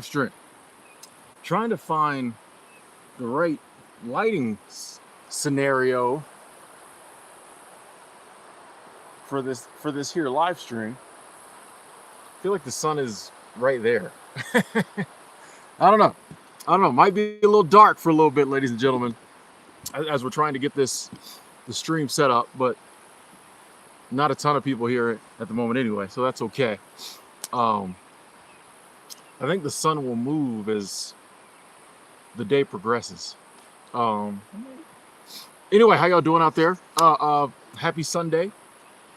stream, trying to find the right lighting scenario for this here live stream. I feel like the sun is right there. I don't know. I don't know. Might be a little dark for a little bit, ladies and gentlemen, as we're trying to get the stream set up, but not a ton of people here at the moment anyway, so that's okay. I think the sun will move as the day progresses. Anyway, how y'all doing out there? Happy Sunday.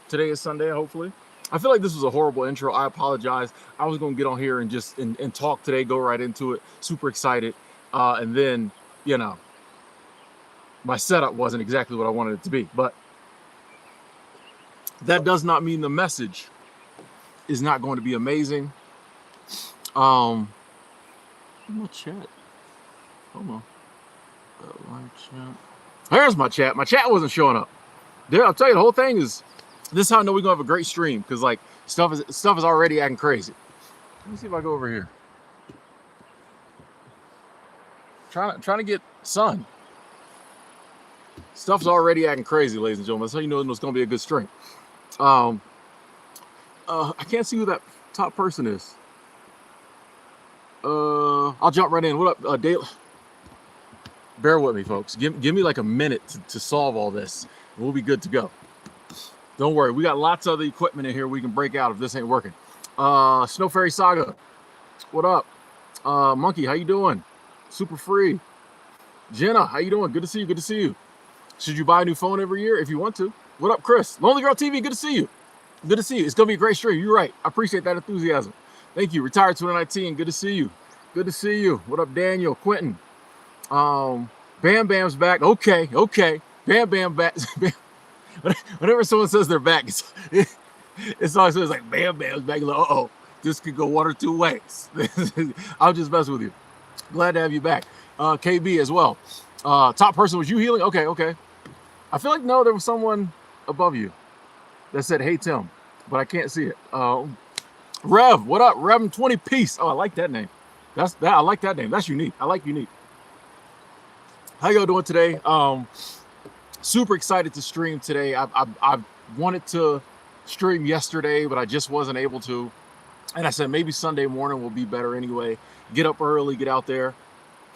Today is Sunday, hopefully. I feel like this was a horrible intro. I apologize. I was gonna get on here and just and talk today, go right into it. Super excited. And then, you know, my setup wasn't exactly what I wanted it to be, but that does not mean the message is not going to be amazing. My chat. Hold on. Live chat. There's my chat. My chat wasn't showing up. There, I'll tell you, the whole thing is, this is how I know we're gonna have a great stream, because like stuff is already acting crazy. Let me see if I go over here. Trying to get sun. Stuff's already acting crazy, ladies and gentlemen. That's how you know it's gonna be a good stream. I can't see who that top person is. I'll jump right in. What up, Dale? Bear with me, folks. Give me like a minute to solve all this. We'll be good to go. Don't worry, we got lots of the equipment in here we can break out if this ain't working. Snow Fairy Saga, what up? Monkey, how you doing? Super Free. Jenna, how you doing? Good to see you. Good to see you. Should you buy a new phone every year if you want to? What up, Chris? Lonely Girl TV, good to see you. Good to see you. It's gonna be a great stream. You're right. I appreciate that enthusiasm. Thank you. Retired 2019. Good to see you. Good to see you. What up, Daniel? Quentin. Bam Bam's back. Okay. Bam Bam back. Whenever someone says they're back, it's always like Bam Bam's back. Like, uh-oh, this could go one or two ways. I'll just mess with you. Glad to have you back. KB as well. Top person was you healing? Okay. I feel like, no, there was someone above you that said, hey, Tim, but I can't see it. Rev, what up? Rev 20 Peace. Oh, I like that name. I like that name. That's unique. I like unique. How y'all doing today? Super excited to stream today. I wanted to stream yesterday, but I just wasn't able to. And I said maybe Sunday morning will be better anyway. Get up early, get out there.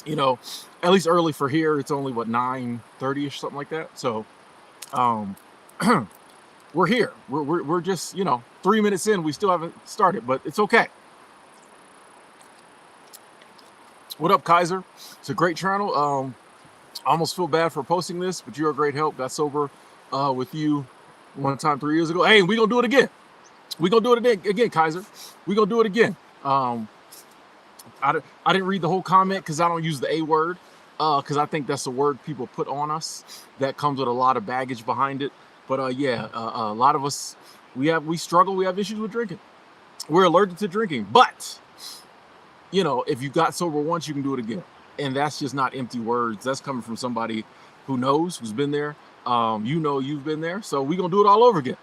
You know, at least early for here. It's only what, 9:30ish, something like that. So, we're here. We're just, 3 minutes in. We still haven't started, but it's okay. What up, Kaiser? It's a great channel. I almost feel bad for posting this, but you're a great help. Got sober with you one time 3 years ago. Hey, we're going to do it again. We're going to do it again, Kaiser. We're going to do it again. I didn't read the whole comment because I don't use the A word, because I think that's a word people put on us that comes with a lot of baggage behind it. But yeah, a lot of us, we struggle. We have issues with drinking. We're allergic to drinking. But, if you got sober once, you can do it again. And that's just not empty words. That's coming from somebody who knows, who's been there. You've been there. So we're going to do it all over again,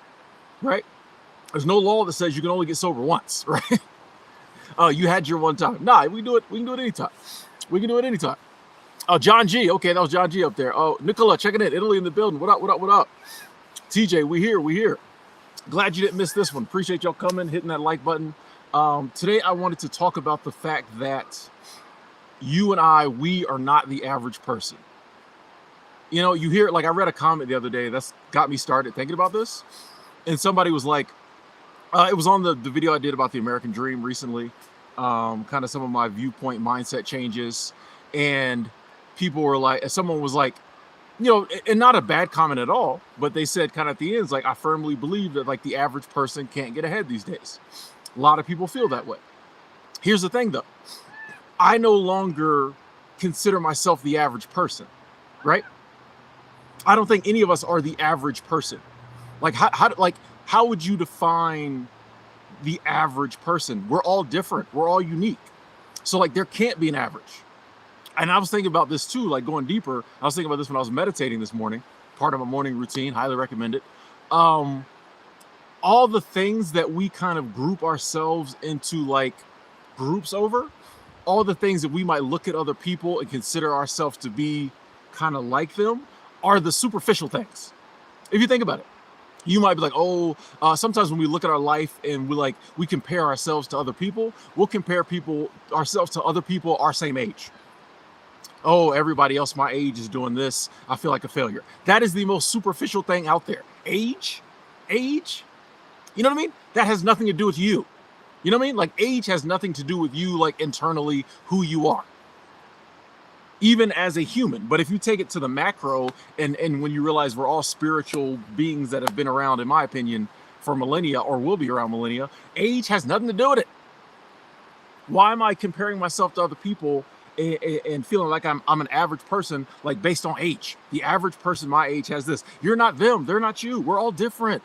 right? There's no law that says you can only get sober once, right? You had your one time. Nah, we can do it anytime. We can do it anytime. Oh, John G. Okay, that was John G up there. Oh, Nicola, checking in. Italy in the building. What up? TJ, we here. Glad you didn't miss this one. Appreciate y'all coming, hitting that like button. Today I wanted to talk about the fact that you and we are not the average person. You hear, like, I read a comment the other day that's got me started thinking about this. And somebody was like, it was on the video I did about the American Dream recently, kind of some of my viewpoint mindset changes. And people were like, someone was like, and not a bad comment at all, but they said kind of at the end, like, I firmly believe that like the average person can't get ahead these days. A lot of people feel that way. Here's the thing though. I no longer consider myself the average person, right? I don't think any of us are the average person. Like, how would you define the average person? We're all different. We're all unique. So like, there can't be an average. And I was thinking about this too, like going deeper. I was thinking about this when I was meditating this morning, part of my morning routine, highly recommend it. All the things that we kind of group ourselves into like groups over, all the things that we might look at other people and consider ourselves to be kind of like them are the superficial things. If you think about it, you might be like, oh, sometimes when we look at our life and we compare ourselves to other people, we'll compare ourselves to other people our same age. Oh, everybody else my age is doing this, I feel like a failure. That is the most superficial thing out there. Age, you know what I mean? That has nothing to do with you. You know what I mean? Like, age has nothing to do with you, like internally who you are, even as a human. But if you take it to the macro, and when you realize we're all spiritual beings that have been around, in my opinion, for millennia, or will be around millennia, age has nothing to do with it. Why am I comparing myself to other people and feeling like I'm an average person, like based on age? The average person my age has this. You're not them, they're not you. We're all different.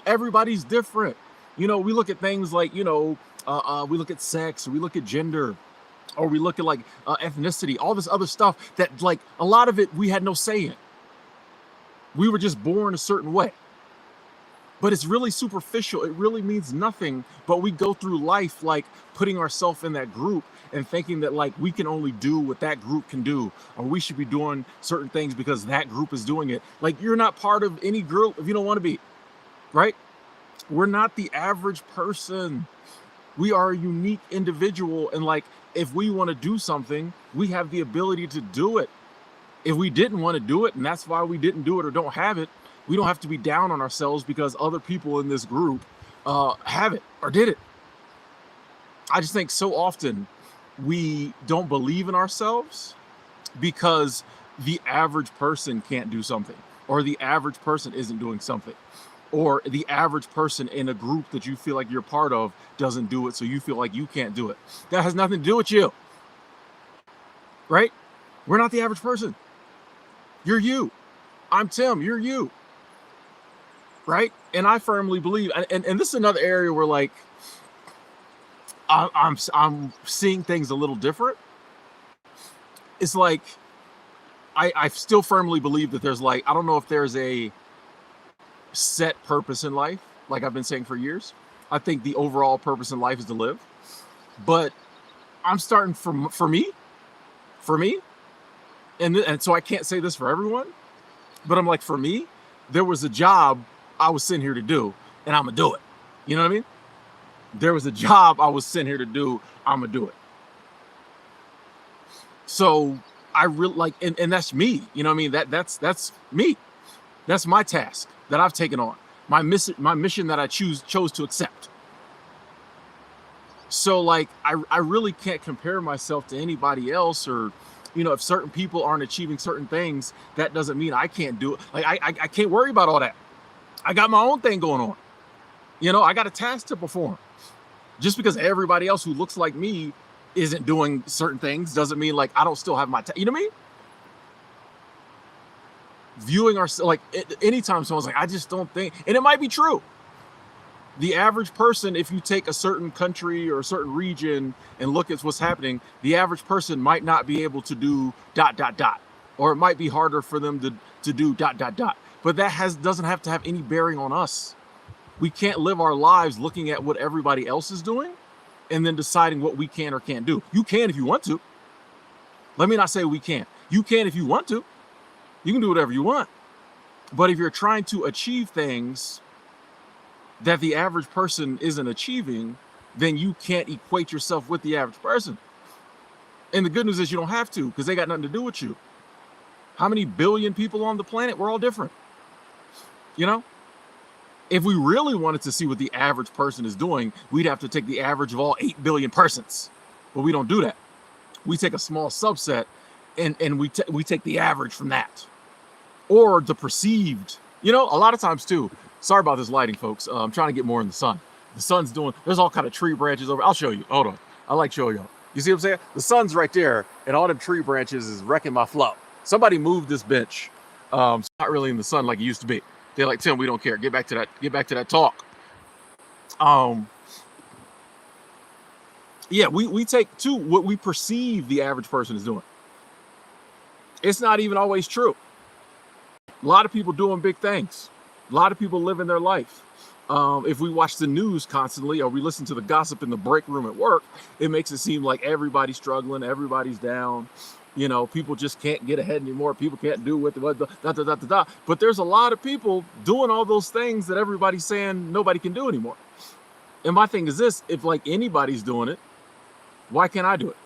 Everybody's different. You know, we look at things like, we look at sex, or we look at gender, or we look at ethnicity, all this other stuff that, like, a lot of it we had no say in. We were just born a certain way. But it's really superficial. It really means nothing. But we go through life like putting ourselves in that group and thinking that, like, we can only do what that group can do, or we should be doing certain things because that group is doing it. Like, you're not part of any group if you don't want to be, right? We're not the average person. We are a unique individual. And, like, if we want to do something, we have the ability to do it. If we didn't want to do it, and that's why we didn't do it or don't have it, we don't have to be down on ourselves because other people in this group have it or did it. I just think so often we don't believe in ourselves because the average person can't do something, or the average person isn't doing something, or the average person in a group that you feel like you're part of doesn't do it, so you feel like you can't do it. That has nothing to do with you, right? We're not the average person. You're you. I'm Tim. You're you, right? And I firmly believe, and this is another area where, like, I'm seeing things a little different. It's like I still firmly believe that there's, like, I don't know if there's a set purpose in life, like I've been saying for years. I think the overall purpose in life is to live. But I'm starting for me, and so I can't say this for everyone, but I'm like, for me, there was a job I was sitting here to do, and I'm gonna do it. You know what I mean? There was a job I was sitting here to do, I'm gonna do it. So I really like, and that's me. You know what I mean? That's me. That's my task that I've taken on. My mission that I chose to accept. So, like, I really can't compare myself to anybody else, or, if certain people aren't achieving certain things, that doesn't mean I can't do it. Like, I can't worry about all that. I got my own thing going on. I got a task to perform. Just because everybody else who looks like me isn't doing certain things doesn't mean, like, I don't still have my you know what I mean? Viewing ourselves, like, anytime someone's like, I just don't think, and it might be true. The average person, if you take a certain country or a certain region and look at what's happening, the average person might not be able to do ... or it might be harder for them to do ... But that doesn't have to have any bearing on us. We can't live our lives looking at what everybody else is doing and then deciding what we can or can't do. You can if you want to. Let me not say we can't. You can if you want to. You can do whatever you want. But if you're trying to achieve things that the average person isn't achieving, then you can't equate yourself with the average person. And the good news is you don't have to, because they got nothing to do with you. How many billion people on the planet? We're all different. If we really wanted to see what the average person is doing, we'd have to take the average of all 8 billion persons. But we don't do that. We take a small subset and we take the average from that. Or the perceived. A lot of times too, sorry about this lighting, folks. I'm trying to get more in the sun. The sun's there's all kind of tree branches over. I'll show you. Hold on. I like showing y'all. You see what I'm saying? The sun's right there, and all them tree branches is wrecking my flow. Somebody moved this bench. It's not really in the sun like it used to be. They're like, Tim, we don't care. Get back to that talk. Yeah, we take too what we perceive the average person is doing. It's not even always true. A lot of people doing big things. A lot of people living their life. If we watch the news constantly or we listen to the gossip in the break room at work, it makes it seem like everybody's struggling, everybody's down. People just can't get ahead anymore. People can't do what da, da, da, da, da. But there's a lot of people doing all those things that everybody's saying nobody can do anymore. And my thing is this: if like anybody's doing it, why can't I do it?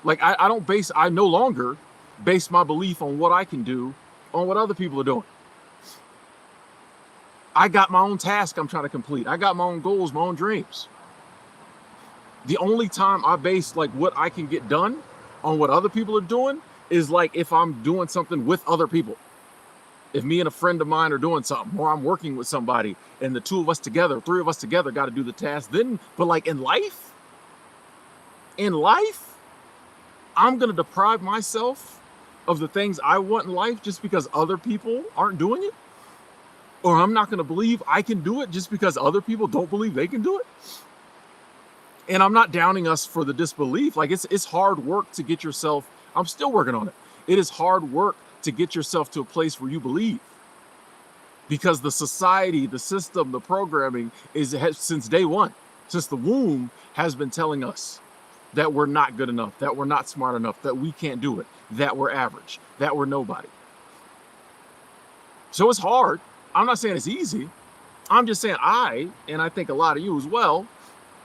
Like I no longer base my belief on what I can do on what other people are doing. I got my own task I'm trying to complete. I got my own goals, my own dreams. The only time I base like what I can get done on what other people are doing is like if I'm doing something with other people. If me and a friend of mine are doing something, or I'm working with somebody and the two of us together, three of us together got to do the task, then, but like in life, I'm going to deprive myself of the things I want in life just because other people aren't doing it? Or I'm not going to believe I can do it just because other people don't believe they can do it? And I'm not downing us for the disbelief. Like it's hard work to get yourself, I'm still working on it. It is hard work to get yourself to a place where you believe. Because the society, the system, the programming has since day one, since the womb, has been telling us that we're not good enough, that we're not smart enough, that we can't do it, that we're average, that we're nobody. So it's hard. I'm not saying it's easy. I'm just saying and I think a lot of you as well,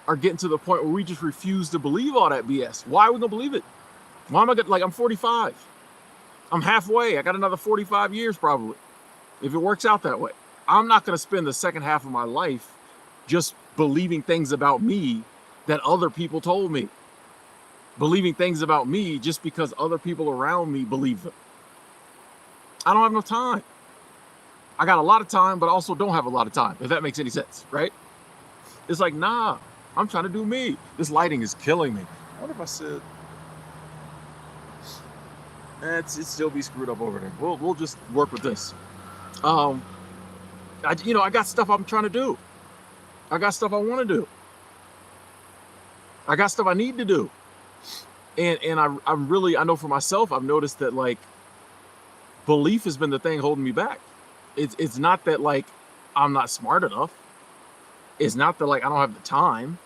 are getting to the point where we just refuse to believe all that BS. Why are we gonna believe it? Why am I gonna, I'm 45. I'm halfway. I got another 45 years probably, if it works out that way. I'm not gonna spend the second half of my life just believing things about me that other people told me. Believing things about me just because other people around me believe them. I don't have enough time. I got a lot of time, but I also don't have a lot of time, if that makes any sense, right? It's like, nah, I'm trying to do me. This lighting is killing me. I wonder if I said, it still be screwed up over there. We'll just work with this. I got stuff I'm trying to do. I got stuff I want to do. I got stuff I need to do. And I know for myself, I've noticed that like belief has been the thing holding me back. It's not that like I'm not smart enough. It's not that like I don't have the time.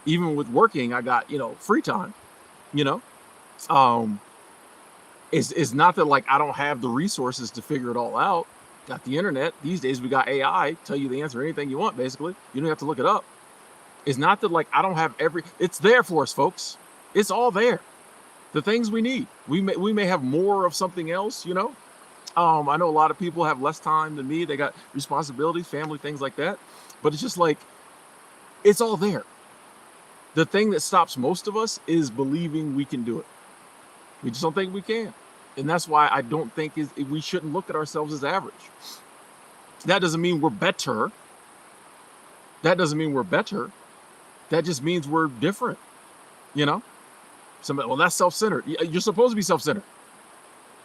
Even with working, I got, free time, It's not that like I don't have the resources to figure it all out. Got the internet. These days we got AI, tell you the answer to anything you want, basically. You don't have to look it up. It's not that like I don't have it's there for us, folks. It's all there. The things we need. We may have more of something else, I know a lot of people have less time than me. They got responsibilities, family, things like that. But it's just like, it's all there. The thing that stops most of us is believing we can do it. We just don't think we can. And that's why I don't think we shouldn't look at ourselves as average. That doesn't mean we're better. That just means we're different, Somebody, well, that's self-centered. You're supposed to be self-centered.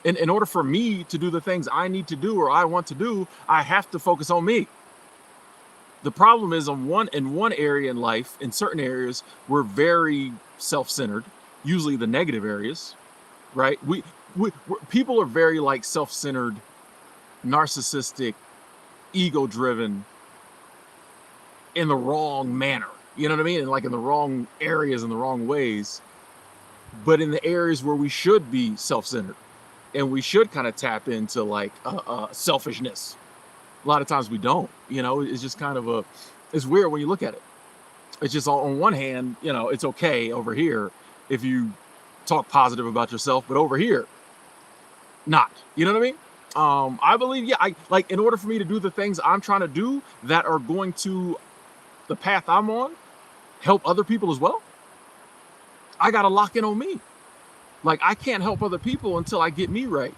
In order for me to do the things I need to do or I want to do, I have to focus on me. The problem is in one area in life, in certain areas, we're very self-centered, usually the negative areas, right? People are very like self-centered, narcissistic, ego-driven in the wrong manner. You know what I mean? And like in the wrong areas, in the wrong ways. But in the areas where we should be self-centered and we should kind of tap into like selfishness. A lot of times we don't, it's just kind of it's weird when you look at it. It's just on one hand, it's okay over here if you talk positive about yourself, but over here, not, you know what I mean? I believe, in order for me to do the things I'm trying to do that are going to the path I'm on, help other people as well, I got to lock in on me. Like I can't help other people until I get me right.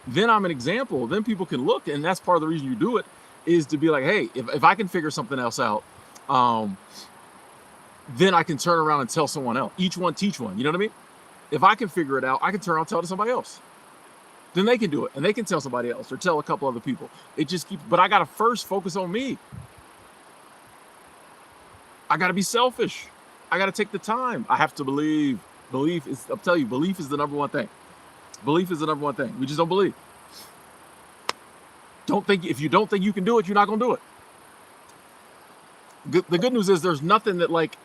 Then I'm an example. Then people can look, and that's part of the reason you do it, is to be like, hey, if I can figure something else out, then I can turn around and tell someone else. Each one teach one. You know what I mean? If I can figure it out, I can turn around and tell it to somebody else. Then they can do it, and they can tell somebody else or tell a couple other people. It just keeps. But I gotta first focus on me. I gotta be selfish. I gotta take the time. I have to believe. Belief is. I'll tell you, belief is the number one thing. Belief is the number one thing. We just don't believe. If you don't think you can do it, you're not gonna do it. The good news is there's nothing that like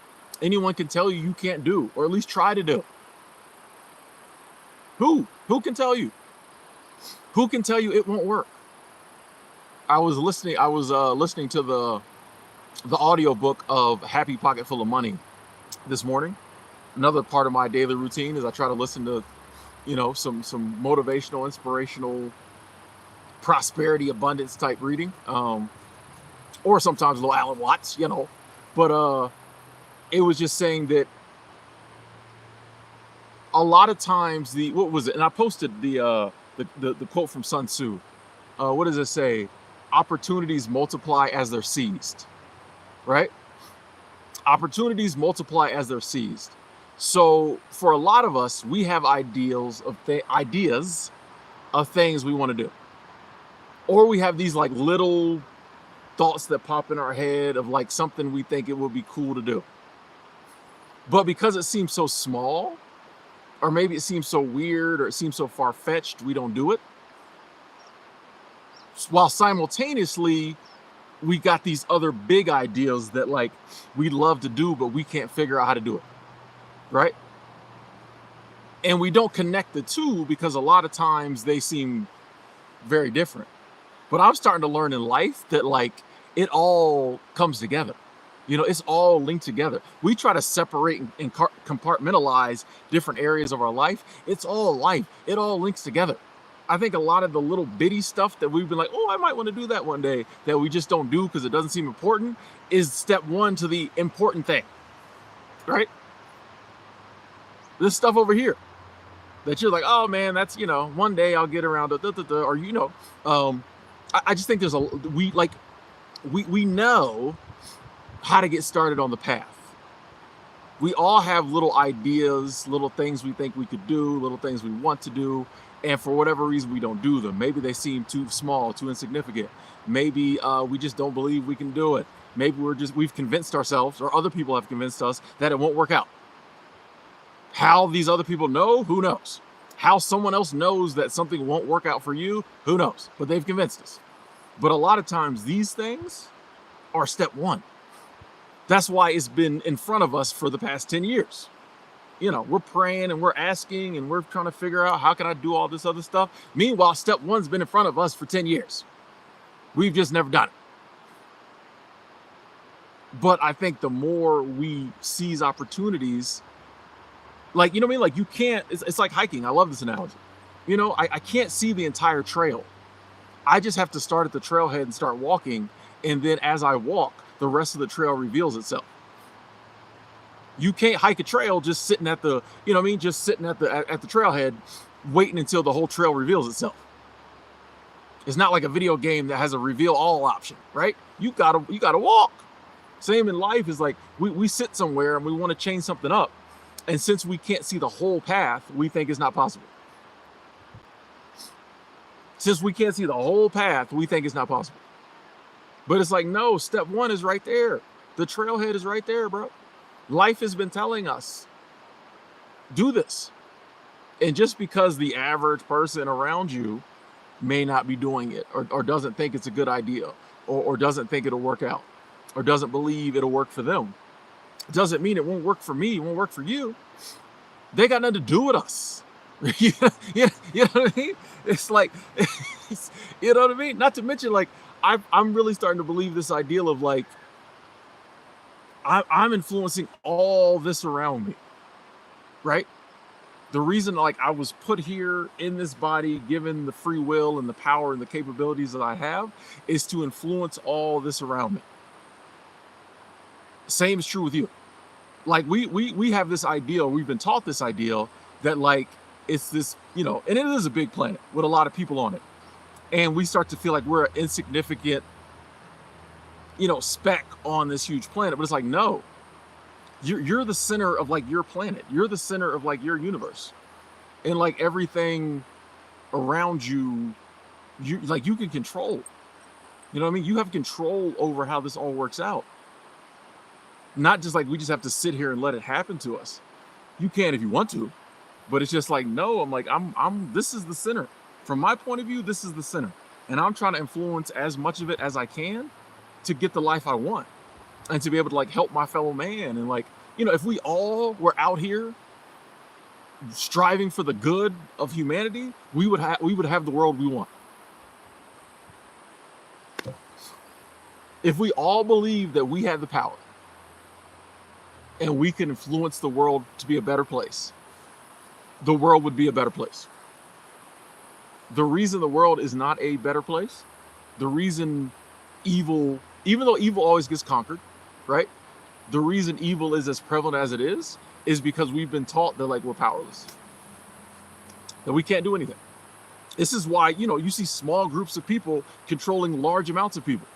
anyone can tell you can't do, or at least try to do. Who can tell you? Who can tell you it won't work? I was listening to the audiobook of Happy Pocket Full of Money this morning. Another part of my daily routine is I try to listen to, some motivational, inspirational, prosperity, abundance type reading. Or sometimes a little Alan Watts, But it was just saying that a lot of times what was it? And I posted the quote from Sun Tzu. What does it say? Opportunities multiply as they're seized, right? Opportunities multiply as they're seized. So for a lot of us, we have ideas of things we want to do, or we have these like little thoughts that pop in our head of like something we think it would be cool to do. But because it seems so small, or maybe it seems so weird, or it seems so far-fetched, we don't do it. While simultaneously, we got these other big ideas that like we'd love to do, but we can't figure out how to do it, right? And we don't connect the two because a lot of times they seem very different. But I'm starting to learn in life that like it all comes together. It's all linked together. We try to separate and compartmentalize different areas of our life. It's all life. It all links together. I think a lot of the little bitty stuff that we've been like, oh, I might want to do that one day, that we just don't do because it doesn't seem important, is step one to the important thing, right? This stuff over here that you're like, oh man, that's, one day I'll get around to, or, I just think we know how to get started on the path. We all have little ideas, little things we think we could do, little things we want to do, and for whatever reason we don't do them. Maybe they seem too small, too insignificant. Maybe we just don't believe we can do it. Maybe we've convinced ourselves, or other people have convinced us, that it won't work out. How these other people know, who knows? How someone else knows that something won't work out for you, who knows? But they've convinced us. But a lot of times these things are step one. That's why it's been in front of us for the past 10 years. We're praying and we're asking and we're trying to figure out, how can I do all this other stuff? Meanwhile, step one's been in front of us for 10 years. We've just never done it. But I think the more we seize opportunities, like, you know what I mean? Like you can't, it's like hiking. I love this analogy. I can't see the entire trail. I just have to start at the trailhead and start walking. And then as I walk, the rest of the trail reveals itself. You can't hike a trail just sitting at the, just sitting at the trailhead, waiting until the whole trail reveals itself. It's not like a video game that has a reveal all option, right? You gotta walk. Same in life is like we sit somewhere and we want to change something up. And since we can't see the whole path, we think it's not possible. Since we can't see the whole path, we think it's not possible. But it's like, no, step one is right there. The trailhead is right there, bro. Life has been telling us, do this. And just because the average person around you may not be doing it, or doesn't think it's a good idea, or doesn't think it'll work out, or doesn't believe it'll work for them, doesn't mean it won't work for me, it won't work for you. They got nothing to do with us. You know what I mean? It's like, you know what I mean? Not to mention, like, I'm really starting to believe this ideal of like, I'm influencing all this around me, right? The reason like I was put here in this body, given the free will and the power and the capabilities that I have, is to influence all this around me. Same is true with you. Like we have this ideal, we've been taught this ideal that like it's this, and it is a big planet with a lot of people on it. And we start to feel like we're an insignificant, speck on this huge planet. But it's like, no, you're the center of like your planet. You're the center of like your universe. And like everything around you, you can control. You know what I mean? You have control over how this all works out. Not just like we just have to sit here and let it happen to us. You can if you want to, but it's just like, no, this is the center. From my point of view, this is the center. And I'm trying to influence as much of it as I can to get the life I want, and to be able to like help my fellow man. And like, you know, if we all were out here striving for the good of humanity, we would have the world we want. If we all believe that we have the power and we can influence the world to be a better place, the world would be a better place. The reason the world is not a better place, the reason evil, even though evil always gets conquered, right? The reason evil is as prevalent as it is because we've been taught that like we're powerless, that we can't do anything. This is why, you know, you see small groups of people controlling large amounts of people,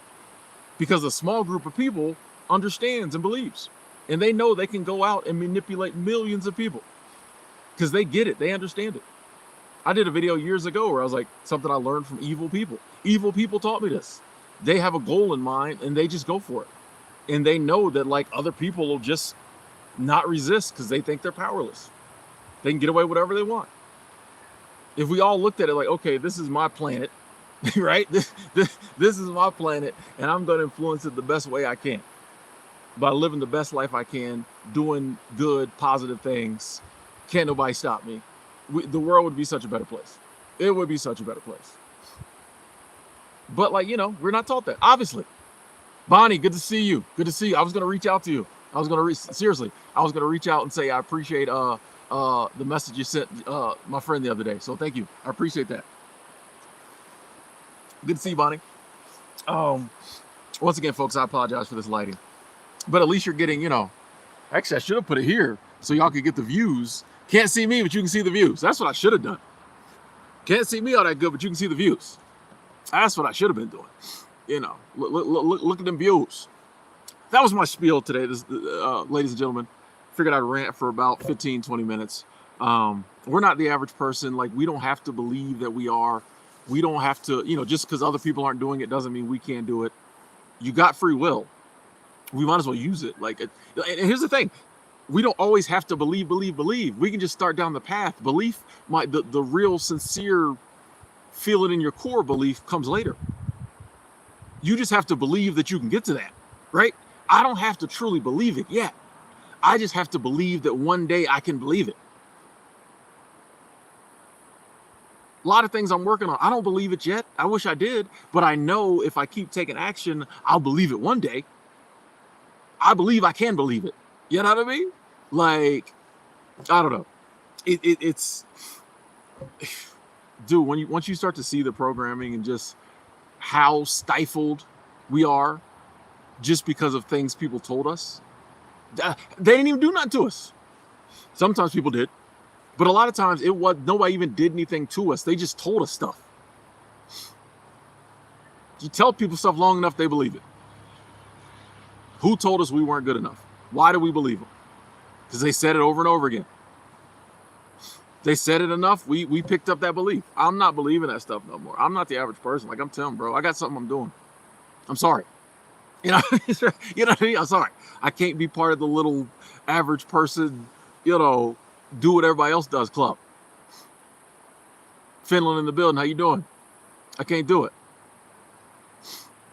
because a small group of people understands and believes, and they know they can go out and manipulate millions of people because they get it, they understand it. I did a video years ago where I was like, something I learned from evil people. Evil people taught me this. They have a goal in mind and they just go for it. And they know that like other people will just not resist because they think they're powerless. They can get away with whatever they want. If we all looked at it like, okay, this is my planet, right? This is my planet, and I'm going to influence it the best way I can by living the best life I can, doing good, positive things. Can't nobody stop me. The world would be such a better place. It would be such a better place. But like, you know, we're not taught that, obviously. Bonnie, good to see you. Good to see you. I was going to reach out to you. I was going to seriously, I was going to reach out and say, I appreciate the message you sent my friend the other day. So thank you. I appreciate that. Good to see you, Bonnie. Once again, folks, I apologize for this lighting, but at least you're getting, you know, actually I should have put it here so y'all could get the views. Can't see me, but you can see the views. That's what I should have done. Can't see me all that good, but you can see the views. That's what I should have been doing. You know, look at them views. That was my spiel today, ladies and gentlemen. Figured I'd rant for about 15, 20 minutes. We're not the average person. Like, we don't have to believe that we are. We don't have to, you know, just because other people aren't doing it doesn't mean we can't do it. You got free will. We might as well use it. Like, and here's the thing. We don't always have to believe. We can just start down the path. Belief, the real sincere, feel it in your core belief comes later. You just have to believe that you can get to that, right? I don't have to truly believe it yet. I just have to believe that one day I can believe it. A lot of things I'm working on, I don't believe it yet. I wish I did, but I know if I keep taking action, I'll believe it one day. I believe I can believe it. You know what I mean? Like, I don't know. It's, dude, once you start to see the programming and just how stifled we are just because of things people told us, they didn't even do nothing to us. Sometimes people did, but a lot of times nobody even did anything to us. They just told us stuff. You tell people stuff long enough, they believe it. Who told us we weren't good enough? Why do we believe them? Because they said it over and over again. They said it enough, we picked up that belief. I'm not believing that stuff no more. I'm not the average person. Like, I'm telling bro, I got something I'm doing. I'm sorry. You know, you know what I mean? I'm sorry. I can't be part of the little average person, you know, do what everybody else does club. Finland in the building, how you doing? I can't do it.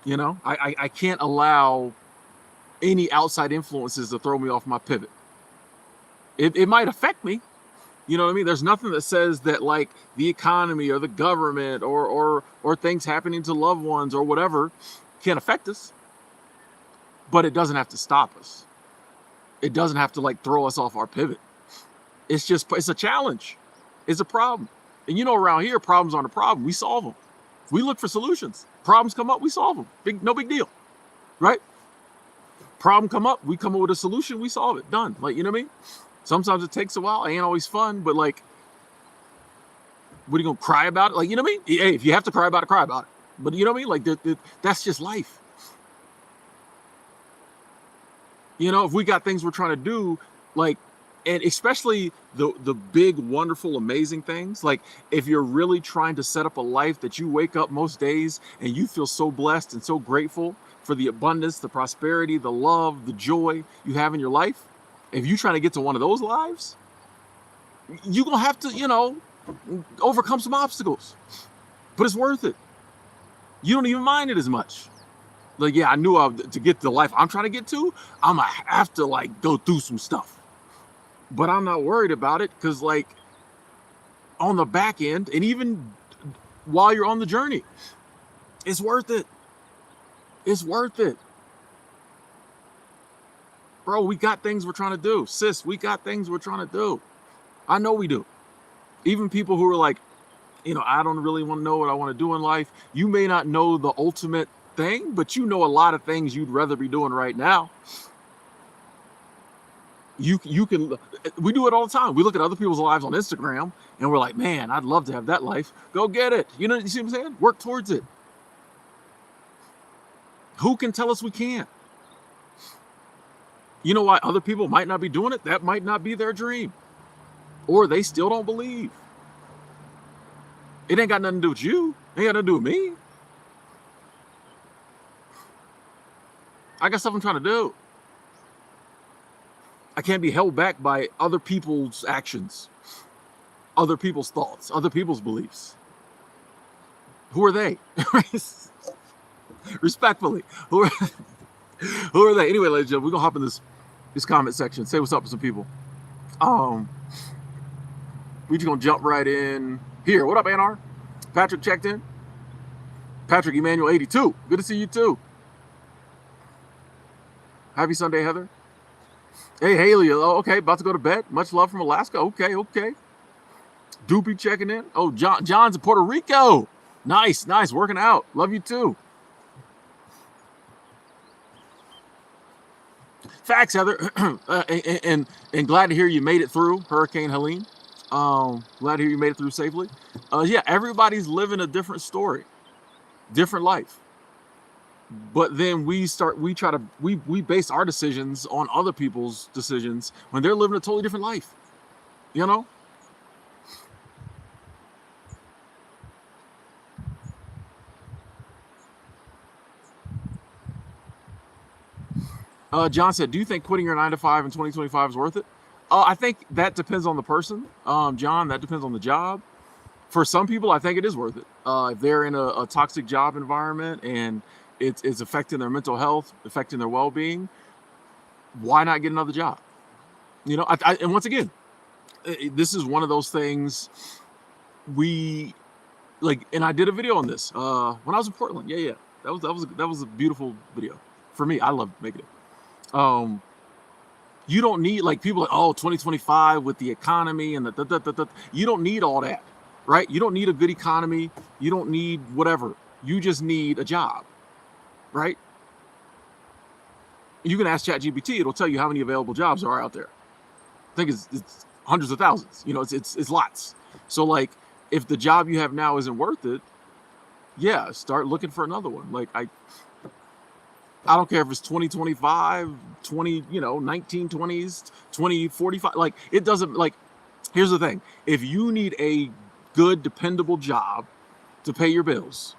You know, I can't allow any outside influences to throw me off my pivot. It might affect me. You know what I mean? There's nothing that says that like the economy or the government or things happening to loved ones or whatever can't affect us. But it doesn't have to stop us. It doesn't have to like throw us off our pivot. It's a challenge. It's a problem. And you know, around here, problems aren't a problem. We solve them. We look for solutions. Problems come up, we solve them. No big deal, right? Problem come up, we come up with a solution, we solve it. Done. Like, you know what I mean? Sometimes it takes a while. It ain't always fun, but like, what are you gonna cry about it? Like, you know what I mean? Hey, if you have to cry about it, cry about it. But you know what I mean? Like, that's just life. You know, if we got things we're trying to do, like, and especially the big, wonderful, amazing things, like if you're really trying to set up a life that you wake up most days and you feel so blessed and so grateful for the abundance, the prosperity, the love, the joy you have in your life, if you're trying to get to one of those lives, you're going to have to, you know, overcome some obstacles. But it's worth it. You don't even mind it as much. Like, yeah, I knew to get the life I'm trying to get to, I'm gonna have to like go through some stuff. But I'm not worried about it because, like, on the back end, and even while you're on the journey, it's worth it. It's worth it. Bro, we got things we're trying to do. Sis, we got things we're trying to do. I know we do. Even people who are like, I don't really want to know what I want to do in life. You may not know the ultimate thing, but you know a lot of things you'd rather be doing right now. You can, we do it all the time. We look at other people's lives on Instagram and we're like, man, I'd love to have that life. Go get it. You see what I'm saying? Work towards it. Who can tell us we can't? You know why other people might not be doing it? That might not be their dream. Or they still don't believe. It ain't got nothing to do with you. It ain't got nothing to do with me. I got stuff I'm trying to do. I can't be held back by other people's actions, other people's thoughts, other people's beliefs. Who are they? Respectfully, who are they? Anyway, ladies and gentlemen, we're gonna hop in this comment section. Say what's up to some people. We just gonna jump right in here. What up, Anar? Patrick checked in. Patrick Emmanuel 82. Good to see you too. Happy Sunday, Heather. Hey, Haley. Oh, okay, about to go to bed. Much love from Alaska. Okay. Doopy checking in. Oh, John's in Puerto Rico. Nice. Working out. Love you too. Facts, Heather. and glad to hear you made it through Hurricane Helene. Glad to hear you made it through safely. Yeah, everybody's living a different story, different life. But then we base our decisions on other people's decisions when they're living a totally different life. John said, do you think quitting your 9-to-5 in 2025 is worth it? I think that depends on the person. John, that depends on the job. For some people, I think it is worth it. If they're in a toxic job environment and it's affecting their mental health, affecting their well-being, why not get another job? And once again, this is one of those things and I did a video on this when I was in Portland. Yeah. That was a beautiful video. For me, I love making it. You don't need, like, people like, 2025 with the economy and you don't need all that, right? You don't need a good economy. You don't need whatever. You just need a job, right? You can ask ChatGPT. It'll tell you how many available jobs are out there. I think it's hundreds of thousands. It's lots. So, like, if the job you have now isn't worth it, yeah, start looking for another one. Like, I don't care if it's 2025, 1920s, 2045. Like, it doesn't, like, here's the thing. If you need a good, dependable job to pay your bills,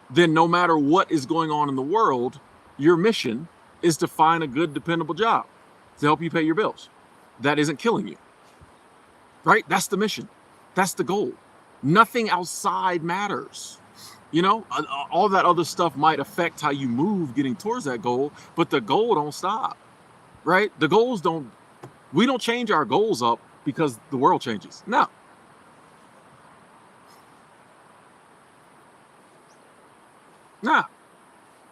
then no matter what is going on in the world, your mission is to find a good, dependable job to help you pay your bills. That isn't killing you, right? That's the mission. That's the goal. Nothing outside matters. All that other stuff might affect how you move getting towards that goal, but the goal don't stop, right? We don't change our goals up because the world changes. No. Nah.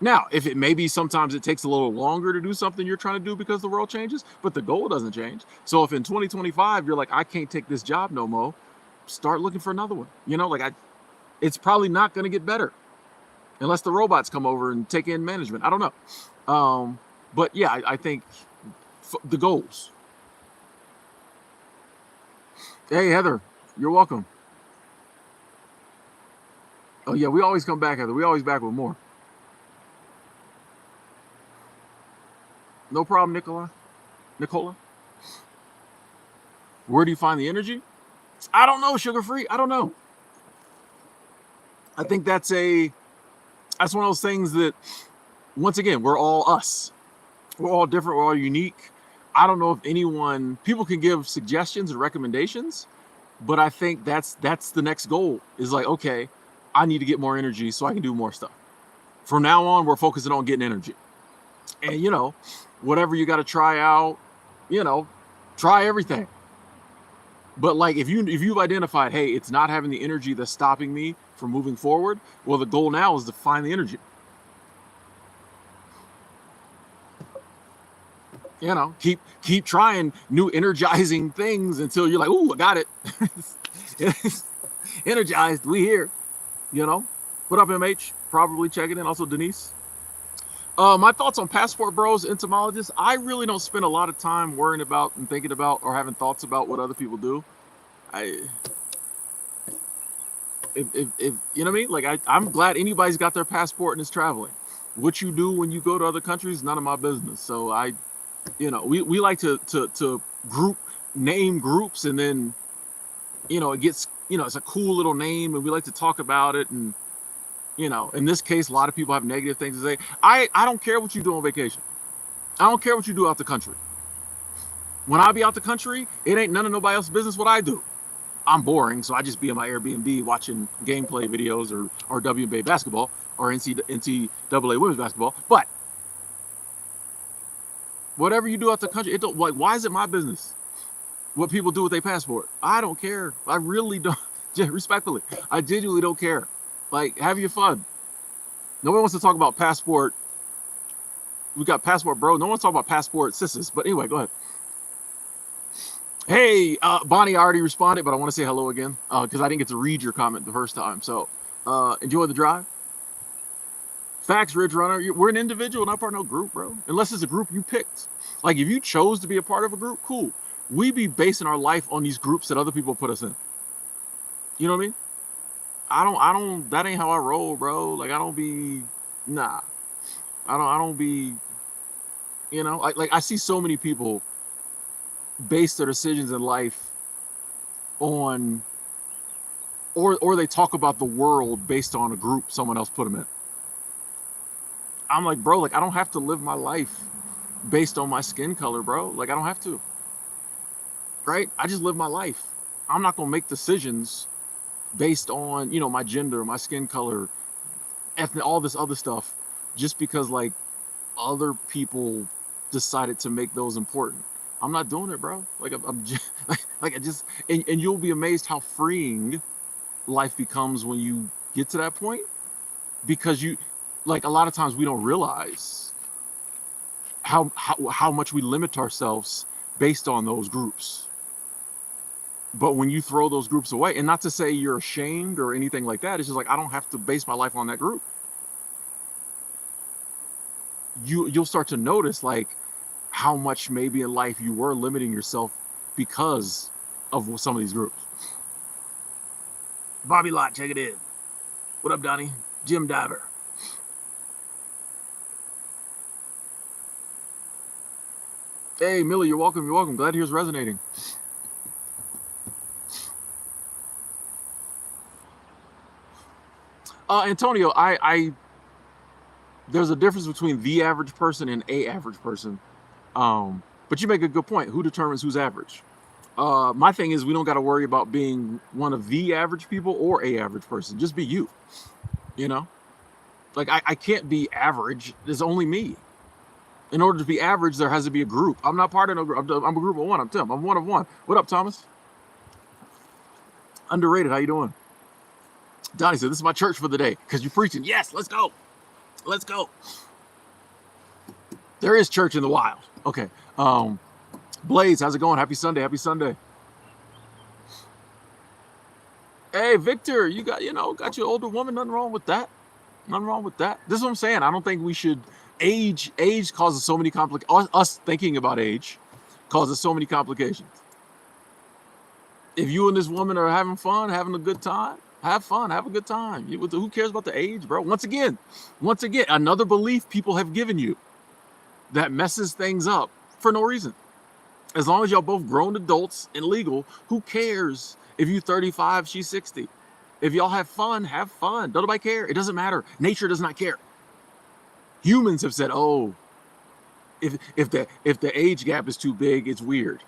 Now, if it maybe sometimes it takes a little longer to do something you're trying to do because the world changes, but the goal doesn't change. So if in 2025 you're like, I can't take this job no more, start looking for another one. It's probably not going to get better unless the robots come over and take in management. I don't know. But yeah, I think the goals. Hey, Heather, you're welcome. Oh yeah, we always come back, Heather. We always back with more. No problem, Nicola. Where do you find the energy? I don't know, Sugar Free. I don't know. I think that's one of those things that, once again, we're all us. We're all different. We're all unique. I don't know if people can give suggestions and recommendations, but I think that's the next goal is like, okay, I need to get more energy so I can do more stuff. From now on, we're focusing on getting energy. And, you know, whatever you got to try out, you know, try everything. But like if you've identified, hey, it's not having the energy that's stopping me from moving forward, well, the goal now is to find the energy. You know, keep trying new energizing things until you're like, ooh, I got it. Energized, we here. You know, what up, MH? Probably checking in. Also, Denise. My thoughts on Passport Bros, entomologists. I really don't spend a lot of time worrying about and thinking about or having thoughts about what other people do. I, if you know what I mean, like I'm glad anybody's got their passport and is traveling. What you do when you go to other countries, none of my business. So you know, we like to name groups, and then, you know, it gets, you know, it's a cool little name, and we like to talk about it. And, you know, in this case, a lot of people have negative things to say. I don't care what you do on vacation. I don't care what you do out the country. When I be out the country, it ain't none of nobody else's business what I do. I'm boring, so I just be in my Airbnb watching gameplay videos or WNBA basketball or NCAA women's basketball. But whatever you do out the country, it don't, like, why is it my business what people do with their passport? I don't care. I really don't. Respectfully, I genuinely don't care. Like, have your fun. Nobody wants to talk about passport. We got passport bro. No one wants to talk about passport sisters. But anyway, go ahead. Hey, Bonnie, I already responded, but I want to say hello again because I didn't get to read your comment the first time. So enjoy the drive. Facts, Ridge Runner. We're an individual, not part of no group, bro. Unless it's a group you picked. Like, if you chose to be a part of a group, cool. We be basing our life on these groups that other people put us in. You know what I mean? I don't, that ain't how I roll, bro. Like, I don't be, nah. I don't be, you know, I see so many people base their decisions in life on, or they talk about the world based on a group someone else put them in. I'm like, bro, like, I don't have to live my life based on my skin color, bro. Like, I don't have to. Right? I just live my life. I'm not gonna make decisions based on, you know, my gender, my skin color, ethnic, all this other stuff, just because like other people decided to make those important. I'm not doing it, bro. Like, I'm just, like I just, and you'll be amazed how freeing life becomes when you get to that point, because you, like, a lot of times we don't realize how much we limit ourselves based on those groups. But when you throw those groups away, and not to say you're ashamed or anything like that, it's just like, I don't have to base my life on that group. You'll start to notice like how much maybe in life you were limiting yourself because of some of these groups. Bobby Lott, check it in. What up, Donnie? Jim Diver. Hey, Millie, you're welcome. You're welcome. Glad to hear it's resonating. Antonio, there's a difference between the average person and a average person. But you make a good point. Who determines who's average? My thing is, we don't got to worry about being one of the average people or a average person. Just be you. You know, like I can't be average. There's only me. In order to be average, there has to be a group. I'm not part of no group. I'm a group of one. I'm Tim. I'm one of one. What up, Thomas? Underrated. How you doing? Donnie said, "This is my church for the day because you're preaching." Yes, let's go. Let's go. There is church in the wild. Okay. Blaze, how's it going? Happy Sunday. Happy Sunday. Hey, Victor, you got your older woman. Nothing wrong with that. Nothing wrong with that. This is what I'm saying. I don't think we should age causes so many complications. Us thinking about age causes so many complications. If you and this woman are having fun, having a good time, have fun, have a good time. Who cares about the age, bro? Once again, another belief people have given you that messes things up for no reason. As long as y'all both grown adults and legal, who cares if you 35, she's 60? If y'all have fun, have fun. Don't nobody care. It doesn't matter. Nature does not care. Humans have said, oh, if the age gap is too big, it's weird.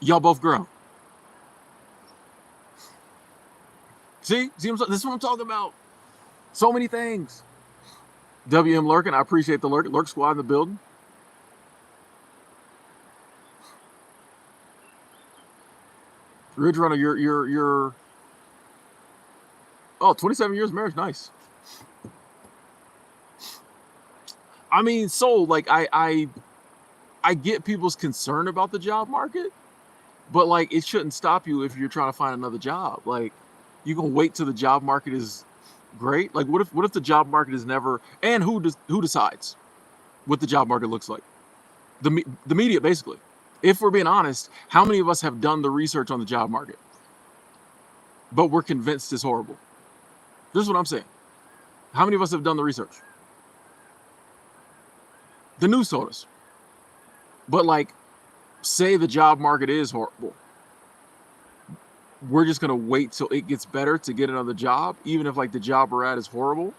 Y'all both grown. See, this is what I'm talking about. So many things. WM Lurkin, I appreciate the Lurk Squad in the building. Ridge Runner, you're oh, 27 years of marriage, nice. I mean, so like I get people's concern about the job market, but like it shouldn't stop you if you're trying to find another job. Like you can wait till the job market is great. Like what if the job market is never, and who decides what the job market looks like? The media, basically. If we're being honest, how many of us have done the research on the job market, but we're convinced it's horrible? This is what I'm saying. How many of us have done the research? The news told us. But like, say the job market is horrible. We're just gonna wait till it gets better to get another job, even if like the job we're at is horrible.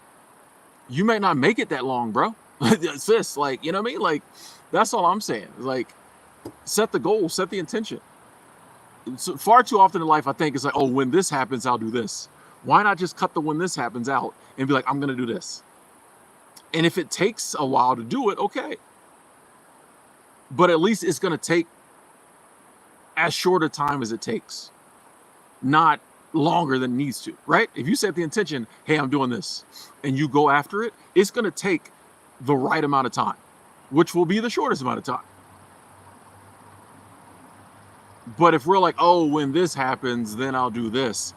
You may not make it that long, bro. Sis, like, you know what I mean? Like, that's all I'm saying. Like, set the goal, set the intention. So far too often in life, I think it's like, oh, when this happens, I'll do this. Why not just cut the when this happens out and be like, I'm gonna do this. And if it takes a while to do it, okay. But at least it's gonna take as short a time as it takes, not longer than it needs to, right? If you set the intention, hey, I'm doing this, and you go after it, it's gonna take the right amount of time, which will be the shortest amount of time. But if we're like, oh, when this happens, then I'll do this,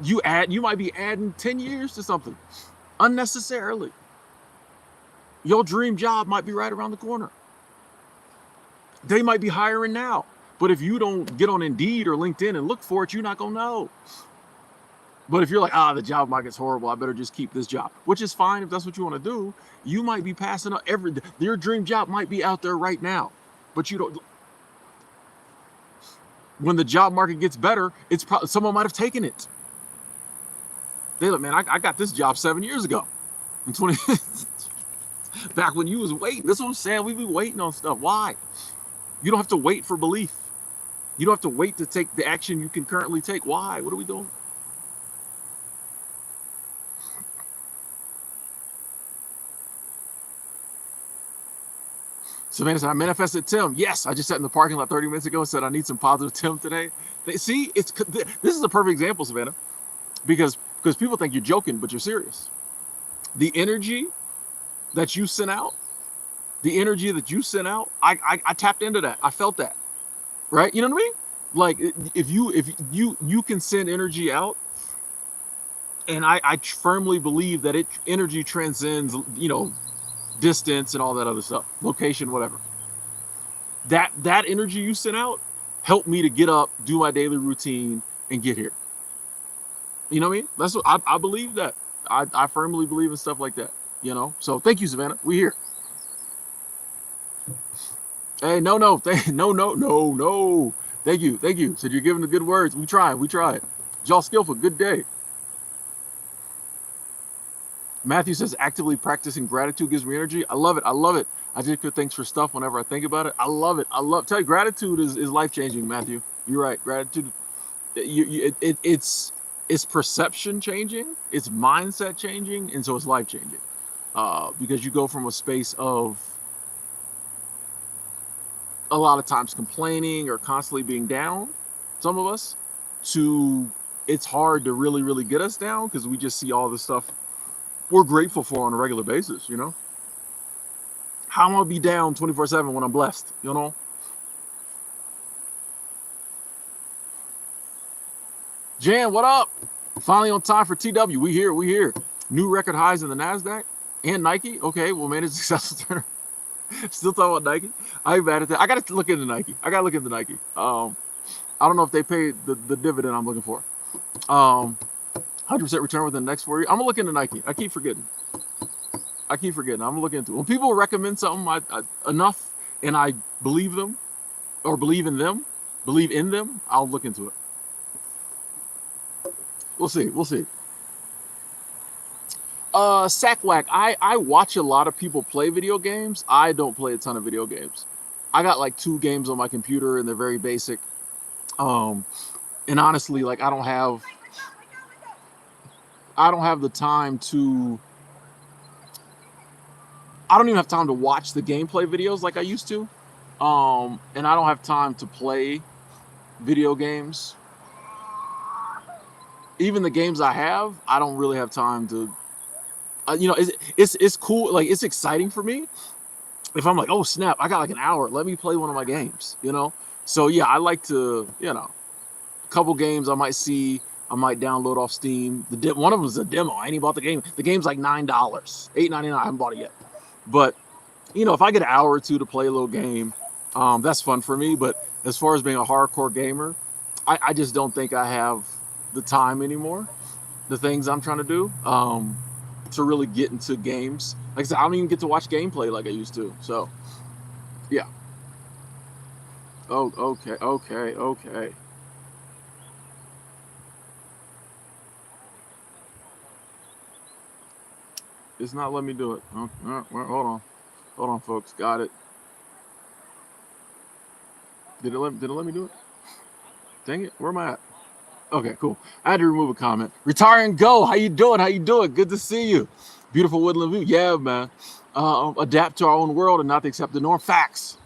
you might be adding 10 years to something unnecessarily. Your dream job might be right around the corner. They might be hiring now, but if you don't get on Indeed or LinkedIn and look for it, you're not gonna know. But if you're like, the job market's horrible, I better just keep this job, which is fine if that's what you want to do. You might be passing up your dream job might be out there right now, but you don't. When the job market gets better, it's probably someone might have taken it. They look, man, I got this job 7 years ago, in 20 back when you was waiting. That's what I'm saying. We be waiting on stuff. Why? You don't have to wait for belief. You don't have to wait to take the action you can currently take. Why? What are we doing? Savannah said, I manifested Tim. Yes, I just sat in the parking lot 30 minutes ago and said, I need some positive Tim today. See, this is a perfect example, Savannah, because people think you're joking, but you're serious. The energy that you sent out, I tapped into that. I felt that, right? You know what I mean? Like if you can send energy out, and I firmly believe that energy transcends, distance and all that other stuff, location, whatever. That energy you sent out helped me to get up, do my daily routine, and get here. You know what I mean? That's what I believe that. I firmly believe in stuff like that. So thank you, Savannah. We here. Hey, no. Thank you. Said you're giving the good words. We tried. Y'all skillful. Good day. Matthew says, actively practicing gratitude gives me energy. I love it. I just good thanks for stuff whenever I think about it. I love it. Tell you, gratitude is life-changing, Matthew. You're right. Gratitude, it's perception changing, it's mindset changing, and so it's life-changing. Because you go from a space of a lot of times complaining or constantly being down, some of us, to it's hard to really, really get us down because we just see all the stuff we're grateful for on a regular basis, How am I gonna be down 24/7 when I'm blessed, Jan, what up? Finally on time for TW. We here. New record highs in the NASDAQ and Nike. Okay, well, man, it's successful turn. Still talking about Nike. I ain't bad at that. I gotta look into Nike. I don't know if they paid the dividend I'm looking for. 100% return within the next 4 years. I'm gonna look into Nike. I keep forgetting. I'm gonna look into it. When people recommend something enough and I believe them or believe in them, I'll look into it. We'll see. Sackwack, I watch a lot of people play video games. I don't play a ton of video games. I got like 2 games on my computer and they're very basic. And honestly, like I don't have I don't have the time to. I don't even have time to watch the gameplay videos like I used to, and I don't have time to play video games. Even the games I have, I don't really have time to. It's cool. Like it's exciting for me if I'm like, oh snap, I got like an hour. Let me play one of my games. So yeah, I like to. A couple games I might see. I might download off Steam. One of them is a demo. I ain't even bought the game. The game's like $9, $8.99. I haven't bought it yet. But if I get an hour or two to play a little game, that's fun for me. But as far as being a hardcore gamer, I just don't think I have the time anymore. The things I'm trying to do to really get into games. Like I said, I don't even get to watch gameplay like I used to. So, yeah. Oh, okay. It's not letting me do it. Oh, well, hold on, folks. Got it. Did it let me do it? Dang it. Where am I at? Okay, cool. I had to remove a comment. Retire and go. How you doing? Good to see you. Beautiful woodland view. Yeah, man. Adapt to our own world and not to accept the norm. Facts.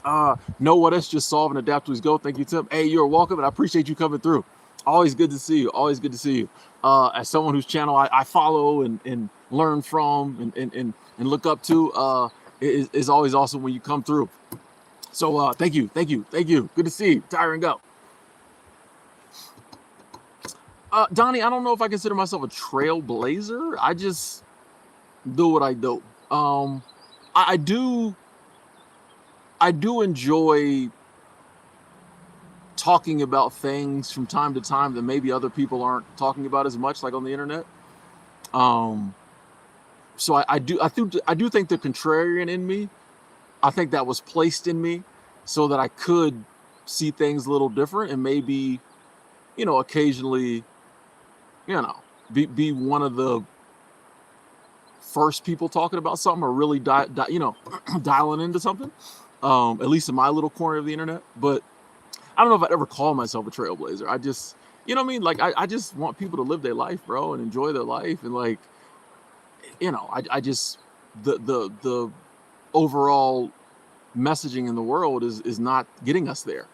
Know what us, just solve and adapt to his goal. Thank you, Tim. Hey, you're welcome, and I appreciate you coming through. Always good to see you. As someone whose channel I follow and learn from and look up to, is always awesome when you come through. So thank you. Good to see you. Retire and go. Donnie, I don't know if I consider myself a trailblazer. I just do what I do. I do enjoy talking about things from time to time that maybe other people aren't talking about as much, like on the internet. So I do think the contrarian in me, I think that was placed in me so that I could see things a little different and maybe, occasionally, be one of the first people talking about something or really dialing into something. At least in my little corner of the internet. But I don't know if I'd ever call myself a trailblazer. I just, you know what I mean? Like, I just want people to live their life, bro, and enjoy their life. And like, I just, the overall messaging in the world is not getting us there.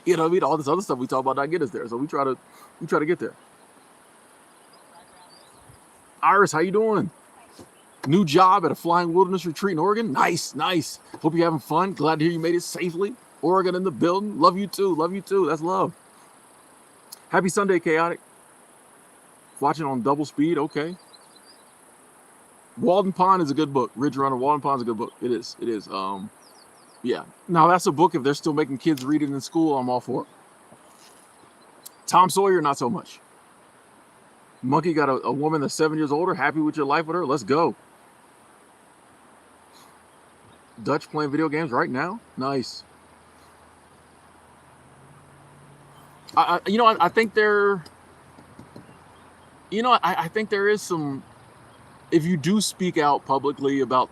You know what I mean? All this other stuff we talk about not get us there. So we try to get there. Iris, how you doing? New job at a flying wilderness retreat in Oregon. Nice. Hope you're having fun. Glad to hear you made it safely. Oregon in the building. Love you too. That's love. Happy Sunday, Chaotic. Watching on double speed. Okay. Walden Pond is a good book. Ridge Runner. Walden Pond is a good book. It is. Yeah. Now that's a book. If they're still making kids read it in school, I'm all for it. Tom Sawyer, not so much. Monkey got a woman that's 7 years older. Happy with your life with her. Let's go. Dutch playing video games right now. Nice. I think there. I think there is some. If you do speak out publicly about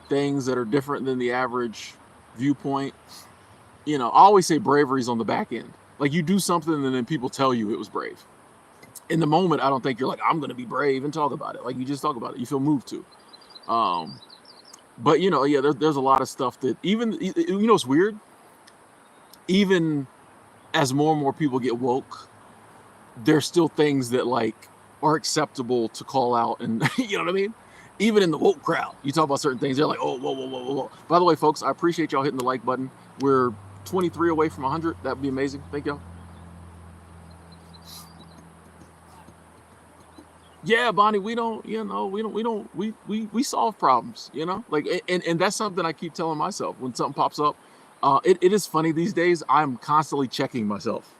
things that are different than the average viewpoint, I always say bravery's on the back end. Like you do something and then people tell you it was brave. In the moment, I don't think you're like, I'm going to be brave and talk about it. Like you just talk about it. You feel moved to. But there's a lot of stuff that even, it's weird. Even as more and more people get woke, there's still things that like are acceptable to call out. And you know what I mean? Even in the woke crowd, you talk about certain things. They're like, oh, whoa. By the way, folks, I appreciate y'all hitting the like button. We're 23 away from 100. That'd be amazing. Thank y'all. Yeah, Bonnie, we solve problems, like, and that's something I keep telling myself when something pops up. It is funny these days. I'm constantly checking myself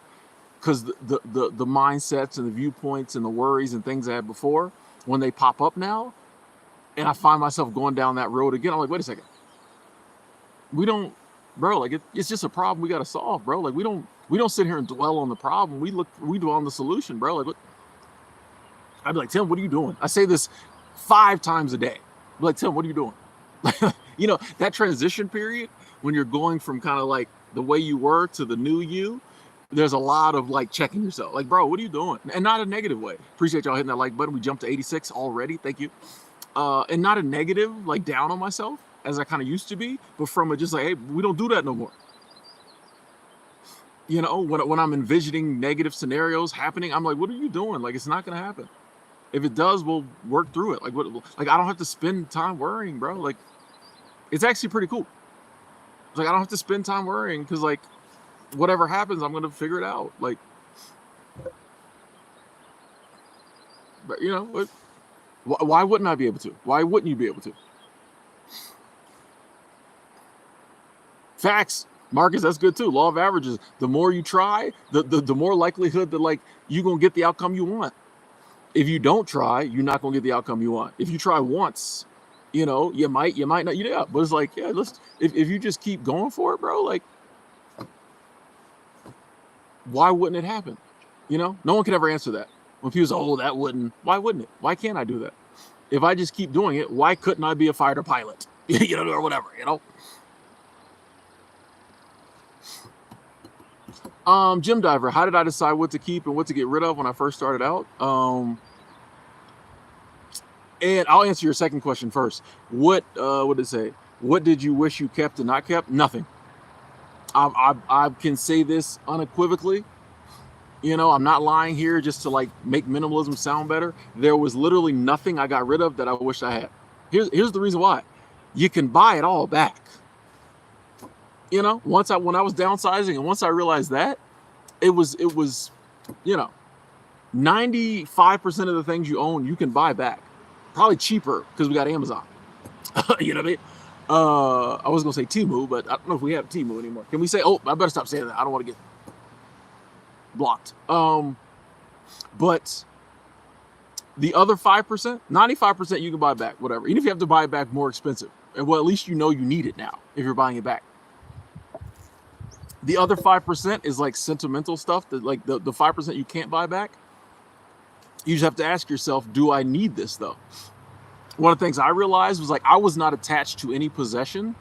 because the mindsets and the viewpoints and the worries and things I had before, when they pop up now, and I find myself going down that road again, I'm like, wait a second. We don't, bro, like it's just a problem we got to solve, bro. Like we don't sit here and dwell on the problem. We dwell on the solution, bro. Like, I'd be like, Tim, what are you doing? I say this 5 times a day. I'd be like, Tim, what are you doing? That transition period when you're going from kind of like the way you were to the new you, there's a lot of like checking yourself. Like, bro, what are you doing? And not a negative way. Appreciate y'all hitting that like button. We jumped to 86 already. Thank you. And not a negative, like down on myself as I kind of used to be, but from a just like, hey, we don't do that no more. You know, when I'm envisioning negative scenarios happening, I'm like, what are you doing? Like, it's not gonna happen. If it does, we'll work through it. Like, what? Like, I don't have to spend time worrying, bro. Like, it's actually pretty cool. Like, I don't have to spend time worrying because, like, whatever happens, I'm gonna figure it out. Like, but you know, why wouldn't I be able to? Why wouldn't you be able to? Facts, Marcus. That's good too. Law of averages. The more you try, the more likelihood that like you gonna get the outcome you want. If you don't try, you're not gonna get the outcome you want. If you try once, you know, you might not. Yeah, but it's like, yeah, let's. If you just keep going for it, bro, like, why wouldn't it happen? You know, no one could ever answer that. When people say, "Oh, that wouldn't," why wouldn't it? Why can't I do that? If I just keep doing it, why couldn't I be a fighter pilot? You know, or whatever. You know. Gym diver. How did I decide what to keep and what to get rid of when I first started out? And I'll answer your second question first. What did it say? What did you wish you kept and not kept? Nothing. I can say this unequivocally. You know, I'm not lying here just to like make minimalism sound better. There was literally nothing I got rid of that I wish I had. Here's the reason why. You can buy it all back. You know, when I was downsizing and once I realized that, it was, you know, 95% of the things you own you can buy back. Probably cheaper because we got Amazon. You know what I mean? I was gonna say Temu, but I don't know if we have Temu anymore. Can we say? Oh, I better stop saying that. I don't want to get blocked. But the other 5%, 95% you can buy back, whatever. Even if you have to buy it back more expensive, and well, at least you know you need it now if you're buying it back. The other 5% is like sentimental stuff that like the 5% you can't buy back. You just have to ask yourself, do I need this though? One of the things I realized was like I was not attached to any possession,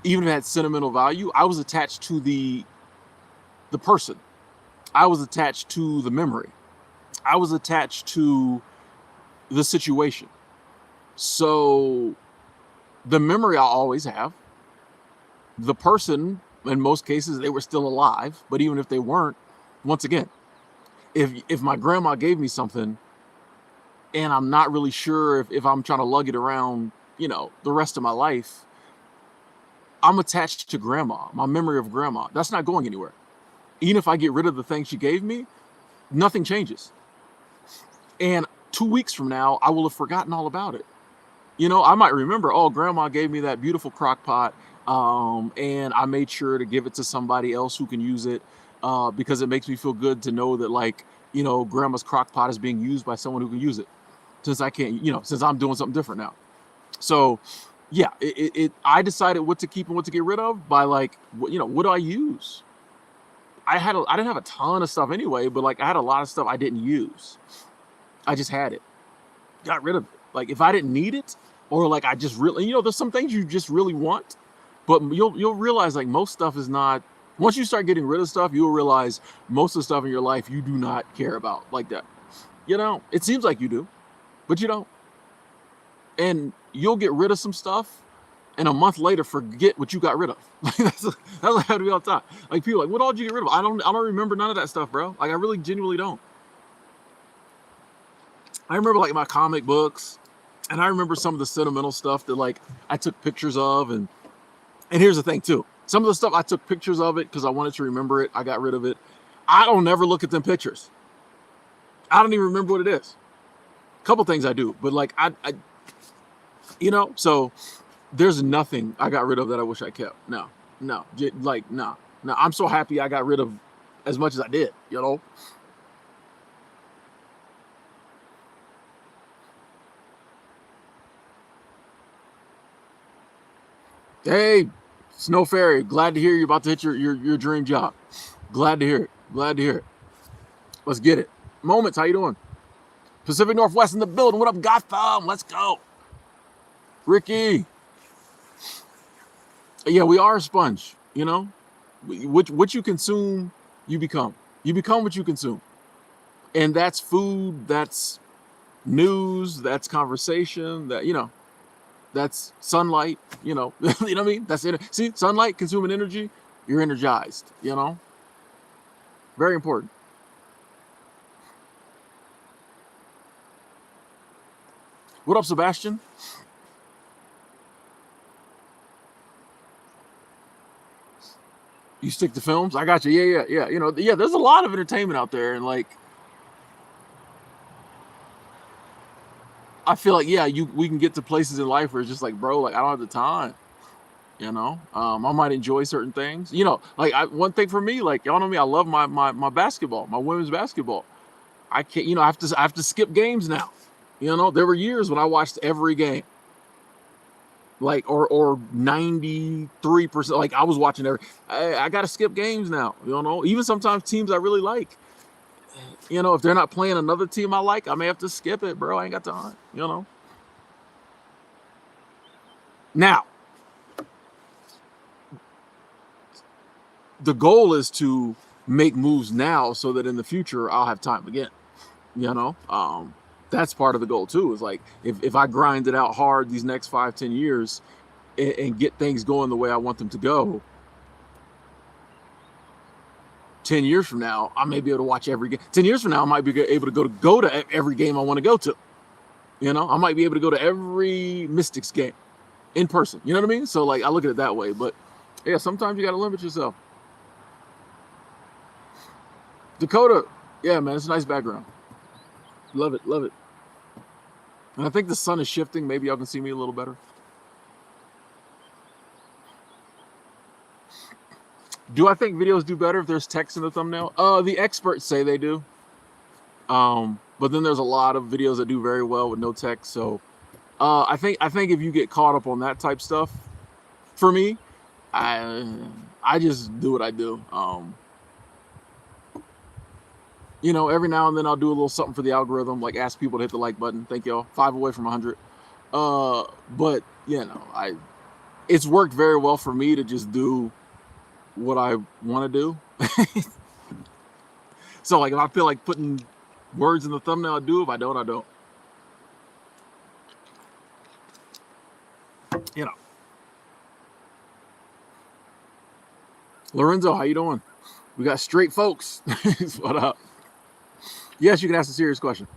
even if it had sentimental value. I was attached to the person. I was attached to the memory. I was attached to the situation. So the memory I'll always have. The person, in most cases, they were still alive. But even if they weren't, once again, if my grandma gave me something and I'm not really sure if I'm trying to lug it around, you know, the rest of my life, I'm attached to grandma, my memory of grandma. That's not going anywhere. Even if I get rid of the thing she gave me, nothing changes. And 2 weeks from now, I will have forgotten all about it. You know, I might remember, oh, grandma gave me that beautiful crock pot, and I made sure to give it to somebody else who can use it, because it makes me feel good to know that, like, you know, grandma's crock pot is being used by someone who can use it, since I can't, you know, since I'm doing something different now. So, yeah, I decided what to keep and what to get rid of by like, you know, what do I use? I didn't have a ton of stuff anyway, but like I had a lot of stuff I didn't use. I just had it, got rid of it. Like if I didn't need it, or like I just really, you know, there's some things you just really want, but you'll realize like most stuff is not. Once you start getting rid of stuff, you'll realize most of the stuff in your life you do not care about like that. You know, it seems like you do, but you don't. And you'll get rid of some stuff, and a month later forget what you got rid of. Like that's what I do all the time. Like people are like, what all did you get rid of? I don't remember none of that stuff, bro. Like I really genuinely don't. I remember like my comic books, and I remember some of the sentimental stuff that like I took pictures of, and here's the thing too. Some of the stuff I took pictures of it because I wanted to remember it. I got rid of it. I don't never look at them pictures. I don't even remember what it is. A couple things I do, but like I you know, so there's nothing I got rid of that I wish I kept. No, like no. I'm so happy I got rid of as much as I did, you know. Hey, Snow Fairy, glad to hear you're about to hit your dream job. Glad to hear it. Glad to hear it. Let's get it. Moments, how you doing? Pacific Northwest in the building. What up, Gotham? Let's go. Ricky. Yeah, we are a sponge, you know? What you consume You become. You become what you consume. And that's food, that's news, that's conversation, that, that's sunlight, you know what I mean? That's it. See, sunlight consuming energy, you're energized, very important. What up, Sebastian? You stick to films? I got you. Yeah. There's a lot of entertainment out there, and like, I feel like, we can get to places in life where it's just like, bro, like, I don't have the time. I might enjoy certain things. Like, one thing for me, like, y'all know me, I love my basketball, my women's basketball. I can't, I have to skip games now. There were years when I watched every game, like, or 93%. Like, I was watching every. I got to skip games now. Even sometimes teams I really like. If they're not playing another team I like, I may have to skip it, bro. I ain't got time. Now, the goal is to make moves now so that in the future I'll have time again. That's part of the goal too. Is like, if I grind it out hard these next 5-10 years and get things going the way I want them to go, 10 years from now I may be able to watch every game. 10 years from now I might be able to go to every game I want to go to. I might be able to go to every Mystics game in person. You know what I mean? So, like, I look at it that way. But yeah, sometimes you got to limit yourself. Dakota, yeah, man, it's a nice background. Love it. And I think the sun is shifting. Maybe y'all can see me a little better. Do I think videos do better if there's text in the thumbnail? The experts say they do. But then there's a lot of videos that do very well with no text. So I think if you get caught up on that type stuff, for me, I just do what I do. Every now and then I'll do a little something for the algorithm, like ask people to hit the like button. Thank y'all. 5 away from 100. But it's worked very well for me to just do what I want to do. So, like, if I feel like putting words in the thumbnail, I do. If I don't, I don't. Lorenzo, how you doing? We got straight folks. What up? Yes, you can ask a serious question.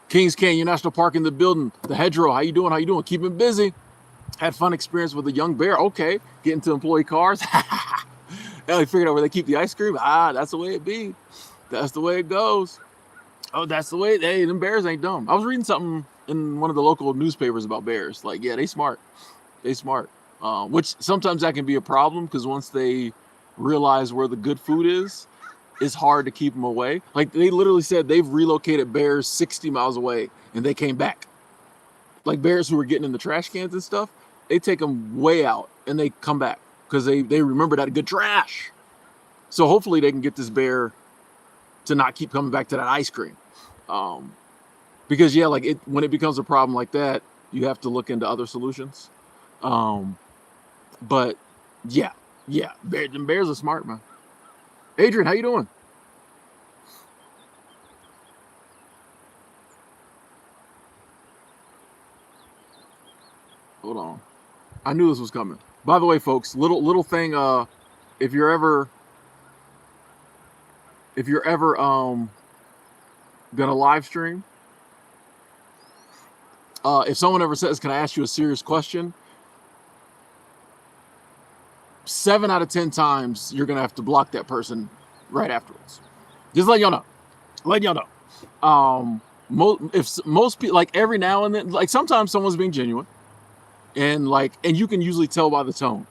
Kings Canyon National Park in the building. The Hedgerow, how you doing? Keeping busy. Had fun experience with a young bear. Okay, getting to employee cars. Now they figured out where they keep the ice cream. That's the way it be. That's the way it goes. Oh, that's the way. Hey, them bears ain't dumb. I was reading something in one of the local newspapers about bears. Like, yeah, they smart. Which sometimes that can be a problem, because once they realize where the good food is, it's hard to keep them away. Like, they literally said they've relocated bears 60 miles away and they came back. Like, bears who were getting in the trash cans and stuff, they take them way out and they come back because they remember that good trash. So hopefully they can get this bear to not keep coming back to that ice cream. Because when it becomes a problem like that, you have to look into other solutions. But yeah, them bears are smart, man. Adrian, how you doing? Hold on. I knew this was coming. By the way, folks, little thing, if you're ever gonna live stream, if someone ever says, "Can I ask you a serious question?" 7 out of 10 times you're gonna have to block that person right afterwards. Just letting y'all know. If most people, like, every now and then, like, sometimes someone's being genuine, and you can usually tell by the tone.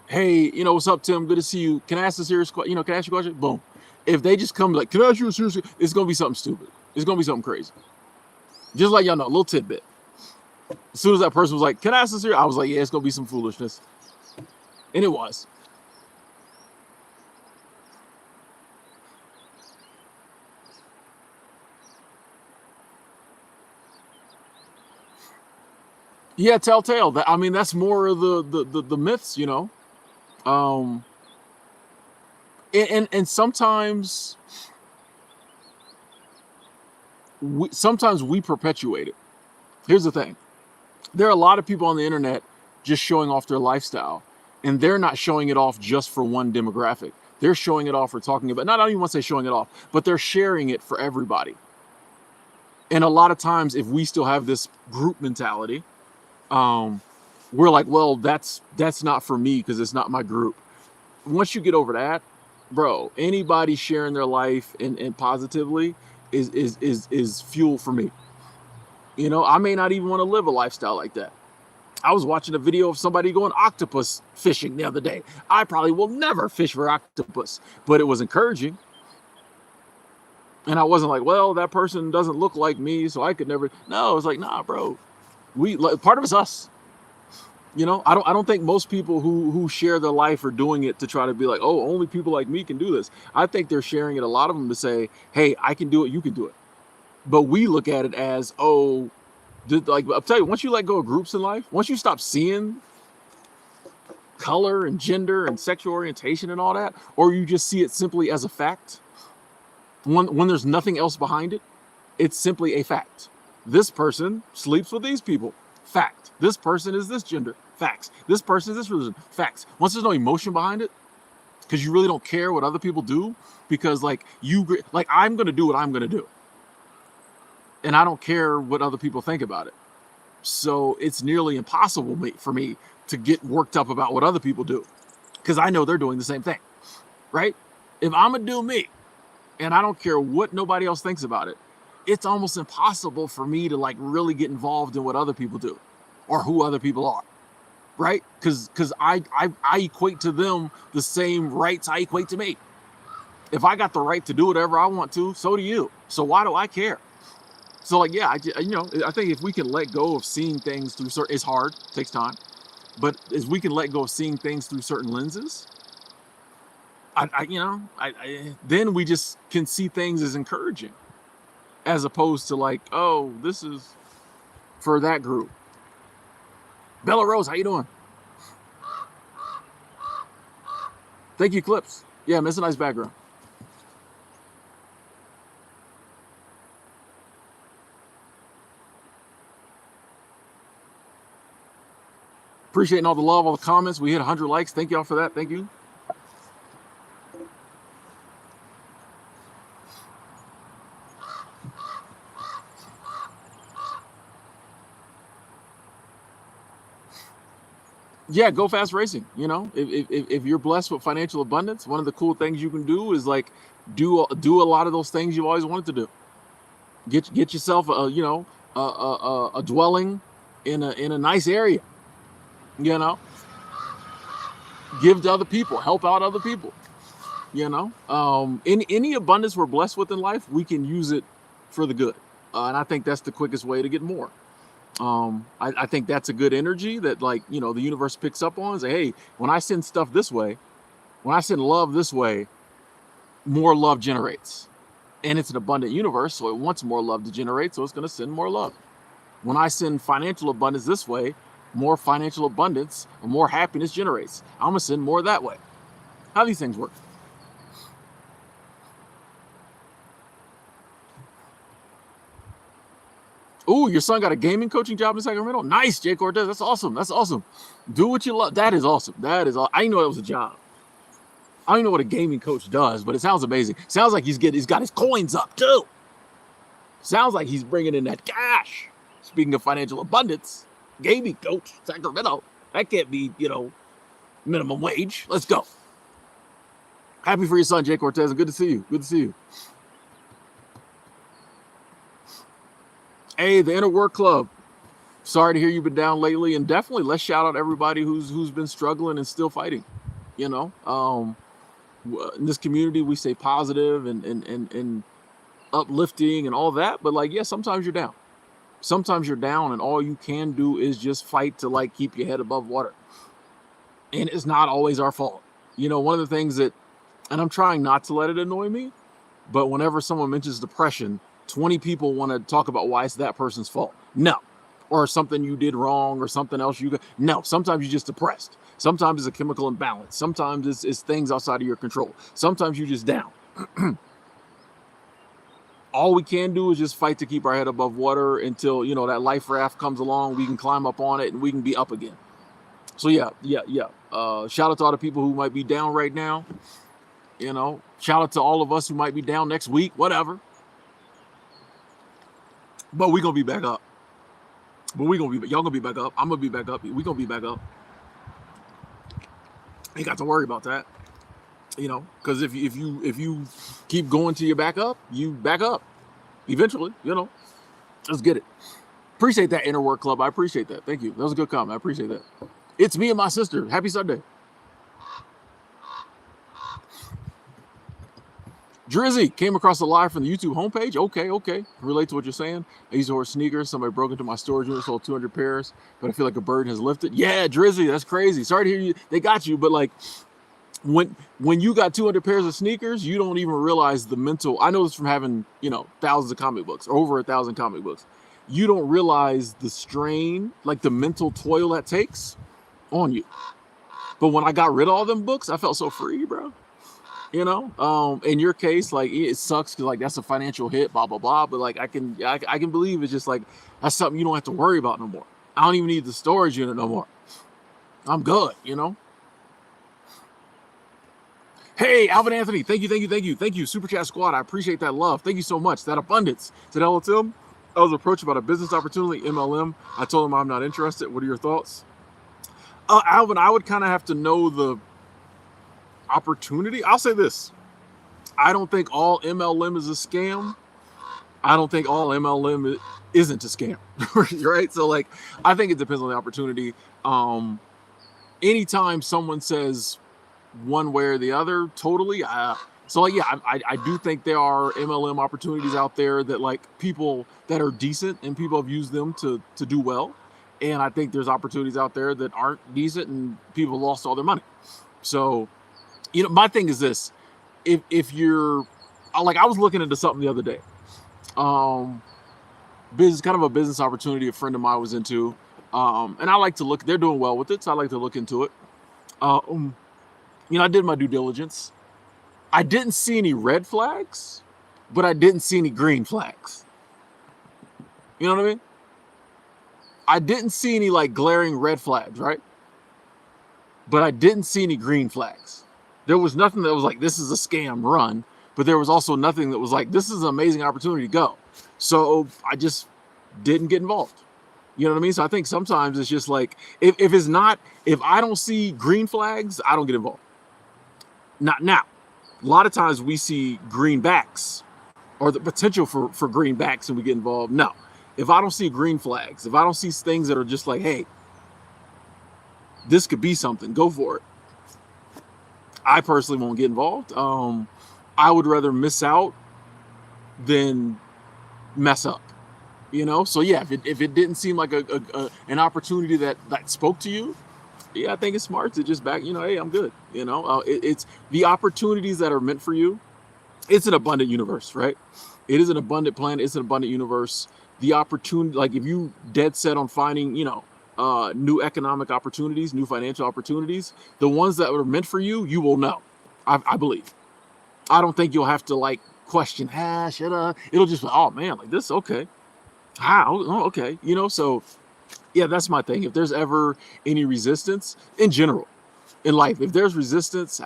Hey, what's up, Tim? Good to see you. Can I ask a serious question? Can I ask you a question? Boom. If they just come like, "Can I ask you a serious?" It's gonna be something stupid. It's gonna be something crazy. Just like y'all know, a little tidbit. As soon as that person was like, "Can I ask a serious?" I was like, yeah, it's gonna be some foolishness. And it was. Yeah, telltale. That's more of the myths, And sometimes we perpetuate it. Here's the thing. There are a lot of people on the internet just showing off their lifestyle, and they're not showing it off just for one demographic. They're showing it off for talking about, not even want to say showing it off, but they're sharing it for everybody. And a lot of times, if we still have this group mentality, we're like, well, that's not for me because it's not my group. Once you get over that, bro, anybody sharing their life and positively is fuel for me. You know, I may not even want to live a lifestyle like that. I was watching a video of somebody going octopus fishing the other day. I probably will never fish for octopus, but it was encouraging. And I wasn't like, well, that person doesn't look like me, so I could never. No, it's like, nah, bro. Part of it's us. You know, I don't think most people who share their life are doing it to try to be like, oh, only people like me can do this. I think they're sharing it, a lot of them, to say, hey, I can do it, you can do it. But we look at it as, oh, like I'll tell you, once you let go of groups in life, once you stop seeing color and gender and sexual orientation and all that, or you just see it simply as a fact, when there's nothing else behind it, it's simply a fact. This person sleeps with these people. Fact. This person is this gender. Facts. This person is this religion. Facts. Once there's no emotion behind it, because you really don't care what other people do, because like I'm gonna do what I'm gonna do, and I don't care what other people think about it. So it's nearly impossible for me to get worked up about what other people do, because I know they're doing the same thing, right? If I'm gonna do me, and I don't care what nobody else thinks about it, it's almost impossible for me to like really get involved in what other people do or who other people are, right? Because I equate to them the same rights I equate to me. If I got the right to do whatever I want to, so do you. So why do I care? So like, yeah, I think if we can let go of seeing things through certain, it's hard, it takes time, but as we can let go of seeing things through certain lenses, then we just can see things as encouraging, as opposed to like, oh, this is for that group. Bella Rose, how you doing? Thank you, Clips. Yeah, man, it's a nice background. Appreciating all the love, all the comments. We hit 100 likes. Thank y'all for that. Thank you. Yeah, Go Fast Racing. You know, if you're blessed with financial abundance, one of the cool things you can do is like do a lot of those things you always wanted to do. Get yourself a dwelling in a nice area. You know, give to other people, help out other people. You know, any abundance we're blessed with in life, we can use it for the good, and I think that's the quickest way to get more. I think that's a good energy that, like, you know, the universe picks up on. Say, hey, when I send stuff this way, when I send love this way, more love generates. And it's an abundant universe, so it wants more love to generate, so it's going to send more love. When I send financial abundance this way, more financial abundance, more happiness generates. I'm going to send more that way. How these things work? Ooh, your son got a gaming coaching job in Sacramento? Nice, Jay Cortez. That's awesome. That's awesome. Do what you love. That is awesome. That is all. I didn't know that was a job. I don't even know what a gaming coach does, but it sounds amazing. Sounds like he's got his coins up too. Sounds like he's bringing in that cash. Speaking of financial abundance, gaming coach, Sacramento. That can't be, minimum wage. Let's go. Happy for your son, Jay Cortez, and good to see you. Good to see you. Hey, the Inner Work Club. Sorry to hear you've been down lately, and definitely let's shout out everybody who's been struggling and still fighting. In this community, we stay positive and uplifting and all that, but like, yeah, sometimes you're down. Sometimes you're down, and all you can do is just fight to like keep your head above water. And it's not always our fault. One of the things that, and I'm trying not to let it annoy me, but whenever someone mentions depression, 20 people want to talk about why it's that person's fault. No. Or something you did wrong or something else no. Sometimes you're just depressed. Sometimes it's a chemical imbalance. Sometimes it's things outside of your control. Sometimes you're just down. All we can do is just fight to keep our head above water until, you know, that life raft comes along, we can climb up on it and we can be up again. So yeah. Shout out to all the people who might be down right now. You know, shout out to all of us who might be down next week, whatever. But we gonna be back up. But we gonna be, y'all gonna be back up. I'm gonna be back up. We gonna be back up. Ain't got to worry about that. You know, because if you keep going till you're back up, you back up eventually. You know, let's get it. Appreciate that, Inner Work Club. I appreciate that. Thank you. That was a good comment. I appreciate that. It's me and my sister. Happy Sunday. Drizzy came across the live from the YouTube homepage. Okay. Relate to what you're saying. I used to wear sneakers. Somebody broke into my storage unit, sold 200 pairs, but I feel like a burden has lifted. Yeah, Drizzy, that's crazy. Sorry to hear you. They got you, but like, when you got 200 pairs of sneakers, you don't even realize the mental. I know this from having, you know, thousands of comic books, or over 1,000 comic books. You don't realize the strain, like the mental toil that takes on you. But when I got rid of all them books, I felt so free, bro. You know, in your case, like it sucks because like that's a financial hit, blah blah blah. But like I can believe it's just like that's something you don't have to worry about no more. I don't even need the storage unit no more. I'm good, you know. Hey, Alvin Anthony, thank you, Super Chat Squad. I appreciate that love. Thank you so much. That abundance. To tell Tim, I was approached about a business opportunity, MLM. I told him I'm not interested. What are your thoughts? Alvin, I would kind of have to know the opportunity. I'll say this. I don't think all MLM is a scam. I don't think all MLM isn't a scam, right? So like, I think it depends on the opportunity. Anytime someone says one way or the other, totally. So like, yeah, I do think there are MLM opportunities out there that like people that are decent and people have used them to do well. And I think there's opportunities out there that aren't decent and people lost all their money. So, you know, my thing is this: if you're like, I was looking into something the other day, kind of a business opportunity a friend of mine was into, and I like to look. They're doing well with it, so I like to look into it. You know, I did my due diligence. I didn't see any red flags, but I didn't see any green flags. You know what I mean? I didn't see any like glaring red flags, right? But I didn't see any green flags. There was nothing that was like, this is a scam, run. But there was also nothing that was like, this is an amazing opportunity, go. So I just didn't get involved. You know what I mean? So I think sometimes it's just like, if I don't see green flags, I don't get involved. Not now. A lot of times we see greenbacks or the potential for greenbacks and we get involved. No. If I don't see green flags, if I don't see things that are just like, hey, this could be something, go for it, I personally won't get involved. I would rather miss out than mess up, you know? So yeah, if it didn't seem like an opportunity that spoke to you, yeah, I think it's smart to just back, you know, hey, I'm good. You know, it's the opportunities that are meant for you. It's an abundant universe, right? It is an abundant planet. It's an abundant universe. The opportunity, like if you dead set on finding, you know, new economic opportunities, new financial opportunities, the ones that are meant for you, you will know. I believe. I don't think you'll have to like question, should I? It'll just be, oh man, like this, okay. Oh, okay. You know, so yeah, that's my thing. If there's ever any resistance in general in life, if there's resistance,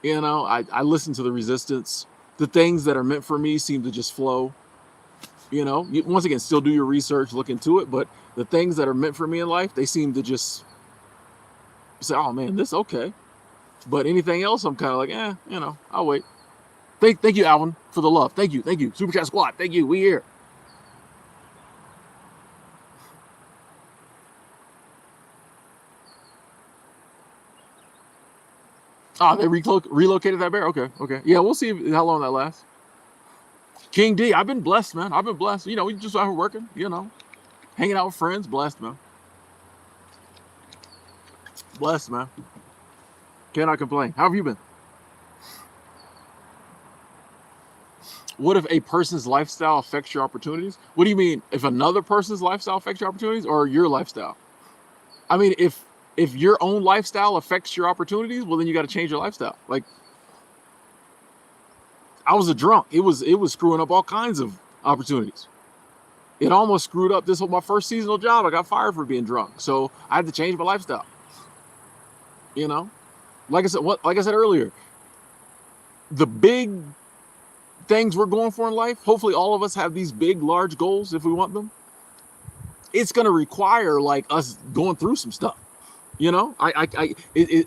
you know, I listen to the resistance. The things that are meant for me seem to just flow. You know, once again, still do your research, look into it, but the things that are meant for me in life, they seem to just say, oh man, this okay. But anything else, I'm kind of like, you know, I'll wait. Thank you, Alvin, for the love. Thank you. Super Chat Squad, thank you. We here. Oh, they relocated that bear? Okay. Yeah, we'll see how long that lasts. King D, I've been blessed, man. I've been blessed. You know, we just out here working, you know, hanging out with friends. Blessed, man. Blessed, man. Cannot complain. How have you been? What if a person's lifestyle affects your opportunities? What do you mean? If another person's lifestyle affects your opportunities or your lifestyle? I mean, if If your own lifestyle affects your opportunities, well, then you got to change your lifestyle. Like, I was a drunk. It was screwing up all kinds of opportunities. It almost screwed up my first seasonal job. I got fired for being drunk, so I had to change my lifestyle. You know, like I said earlier, the big things we're going for in life. Hopefully, all of us have these big, large goals if we want them. It's going to require like us going through some stuff. You know, I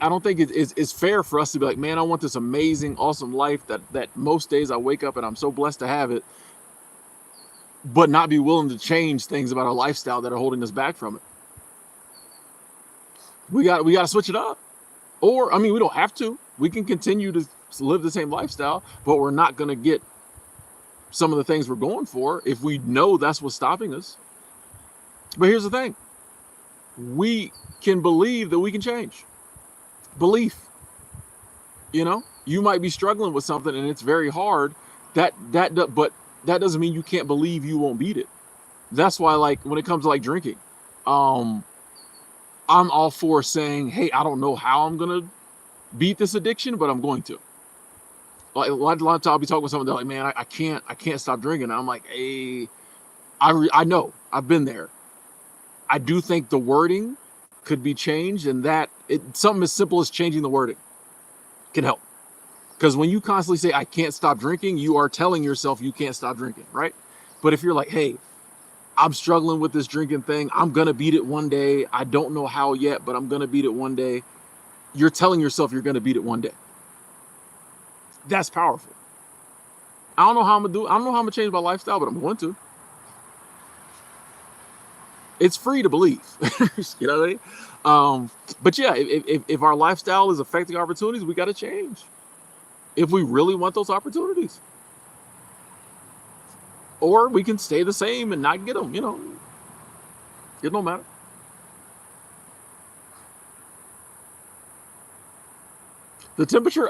don't think it's fair for us to be like, man, I want this amazing, awesome life that most days I wake up and I'm so blessed to have it, but not be willing to change things about our lifestyle that are holding us back from it. We got to switch it up. Or, I mean, we don't have to. We can continue to live the same lifestyle, but we're not going to get some of the things we're going for if we know that's what's stopping us. But here's the thing. We can believe that we can change. Belief. You know, you might be struggling with something and it's very hard. But that doesn't mean you can't believe you won't beat it. That's why, like, when it comes to like drinking, I'm all for saying, hey, I don't know how I'm gonna beat this addiction, but I'm going to. Like, a lot of times I'll be talking with someone, they're like, man, I can't stop drinking. And I'm like, hey, I know, I've been there. I do think the wording could be changed, and that something as simple as changing the wording can help. Because when you constantly say, I can't stop drinking, you are telling yourself you can't stop drinking, right? But if you're like, hey, I'm struggling with this drinking thing, I'm going to beat it one day. I don't know how yet, but I'm going to beat it one day. You're telling yourself you're going to beat it one day. That's powerful. I don't know how I'm going to do it. I don't know how I'm going to change my lifestyle, but I'm going to. It's free to believe. You know what I mean? But yeah, if our lifestyle is affecting opportunities, we got to change. If we really want those opportunities. Or we can stay the same and not get them, you know. It don't matter. The temperature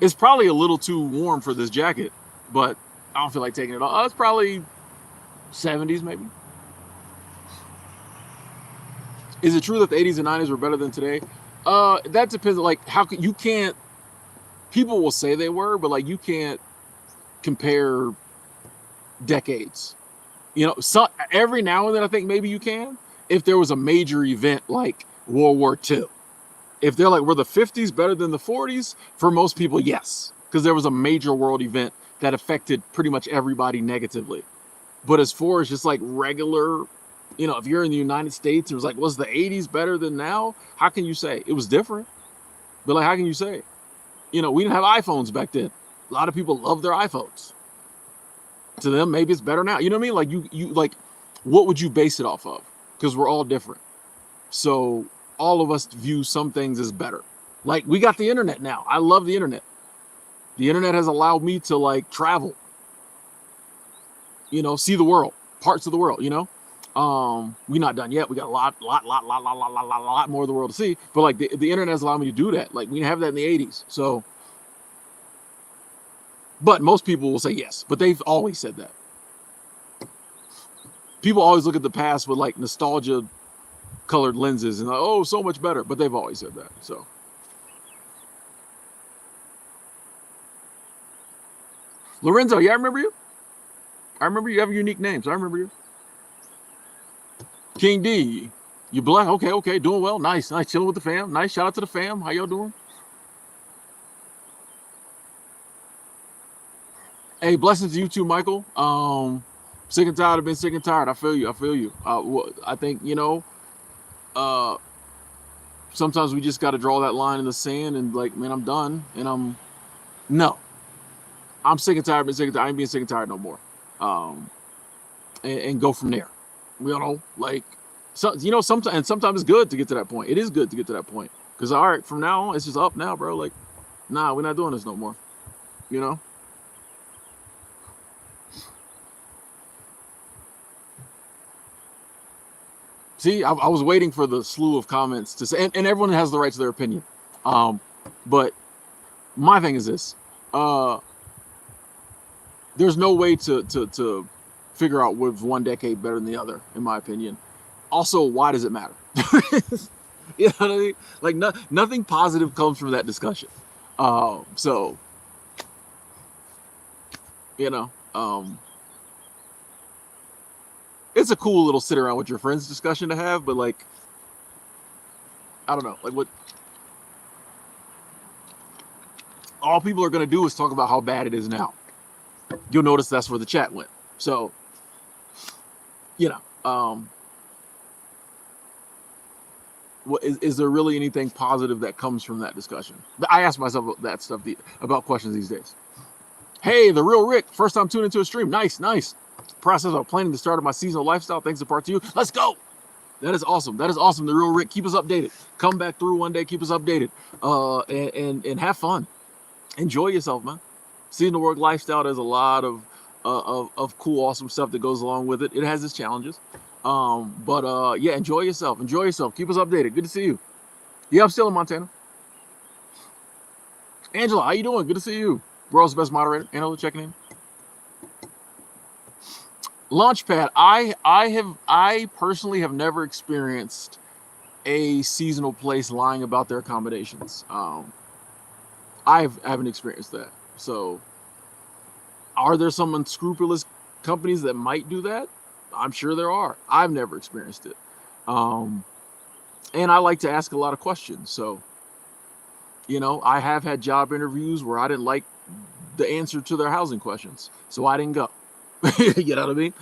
is probably a little too warm for this jacket, but I don't feel like taking it off. It's probably 70s maybe. Is it true that the 80s and 90s were better than today? That depends. Like, you can't. People will say they were, but like, you can't compare decades. You know, every now and then I think maybe you can, if there was a major event like World War II. If they're like, were the 50s better than the 40s? For most people, yes, because there was a major world event that affected pretty much everybody negatively. But as far as just like regular, you know, if you're in the United States, it was like, was the 80s better than now? How can you say? It was different. But like, how can you say? You know, we didn't have iPhones back then. A lot of people love their iPhones. To them, maybe it's better now. You know what I mean? Like, you like, what would you base it off of? Because we're all different. So all of us view some things as better. Like, we got the internet now. I love the internet. The internet has allowed me to like travel. You know, see the world, parts of the world, you know. We're not done yet. We got a lot more of the world to see. But like the internet has allowed me to do that. Like, we didn't have that in the 80s. So, but most people will say yes, but they've always said that. People always look at the past with like nostalgia colored lenses and like, oh, so much better. But they've always said that. So, Lorenzo, yeah, I remember you. I remember you have a unique name, so I remember you. King D, you black? Okay, doing well. Nice, chilling with the fam. Nice, shout out to the fam. How y'all doing? Hey, blessings to you too, Michael. Sick and tired. I've been sick and tired. I feel you. I think, you know, uh, sometimes we just got to draw that line in the sand and like, man, I'm done. And no, I'm sick and tired. Been sick and tired. I ain't being sick and tired no more. Um, and go from there. You know, like, so, you know, sometimes it's good to get to that point. It is good to get to that point because all right, from now on, it's just up now, bro. Like, nah, we're not doing this no more. You know. See, I was waiting for the slew of comments to say, and everyone has the right to their opinion. But my thing is this: there's no way to figure out which one decade better than the other, in my opinion. Also, why does it matter? You know what I mean? Like nothing positive comes from that discussion. So you know, it's a cool little sit around with your friends discussion to have, but like, I don't know, like what all people are gonna do is talk about how bad it is now. You'll notice that's where the chat went. So, you know, what is there really anything positive that comes from that discussion? I ask myself that stuff about questions these days. Hey, the real Rick, first time tuning into a stream. Nice. Process of planning the start of my seasonal lifestyle. Thanks to part 2. Let's go. That is awesome. The real Rick. Keep us updated. Come back through one day. Keep us updated. And have fun. Enjoy yourself, man. Seasonal work lifestyle. There's a lot of cool, awesome stuff that goes along with it. It has its challenges. But yeah, enjoy yourself. Keep us updated. Good to see you. Yeah, I'm still in Montana. Angela, how you doing? Good to see you. World's best moderator. Angela checking in. Launchpad. I personally have never experienced a seasonal place lying about their accommodations. I haven't experienced that. So, are there some unscrupulous companies that might do that? I'm sure there are. I've never experienced it. And I like to ask a lot of questions. So, you know, I have had job interviews where I didn't like the answer to their housing questions, so I didn't go. You know what I mean?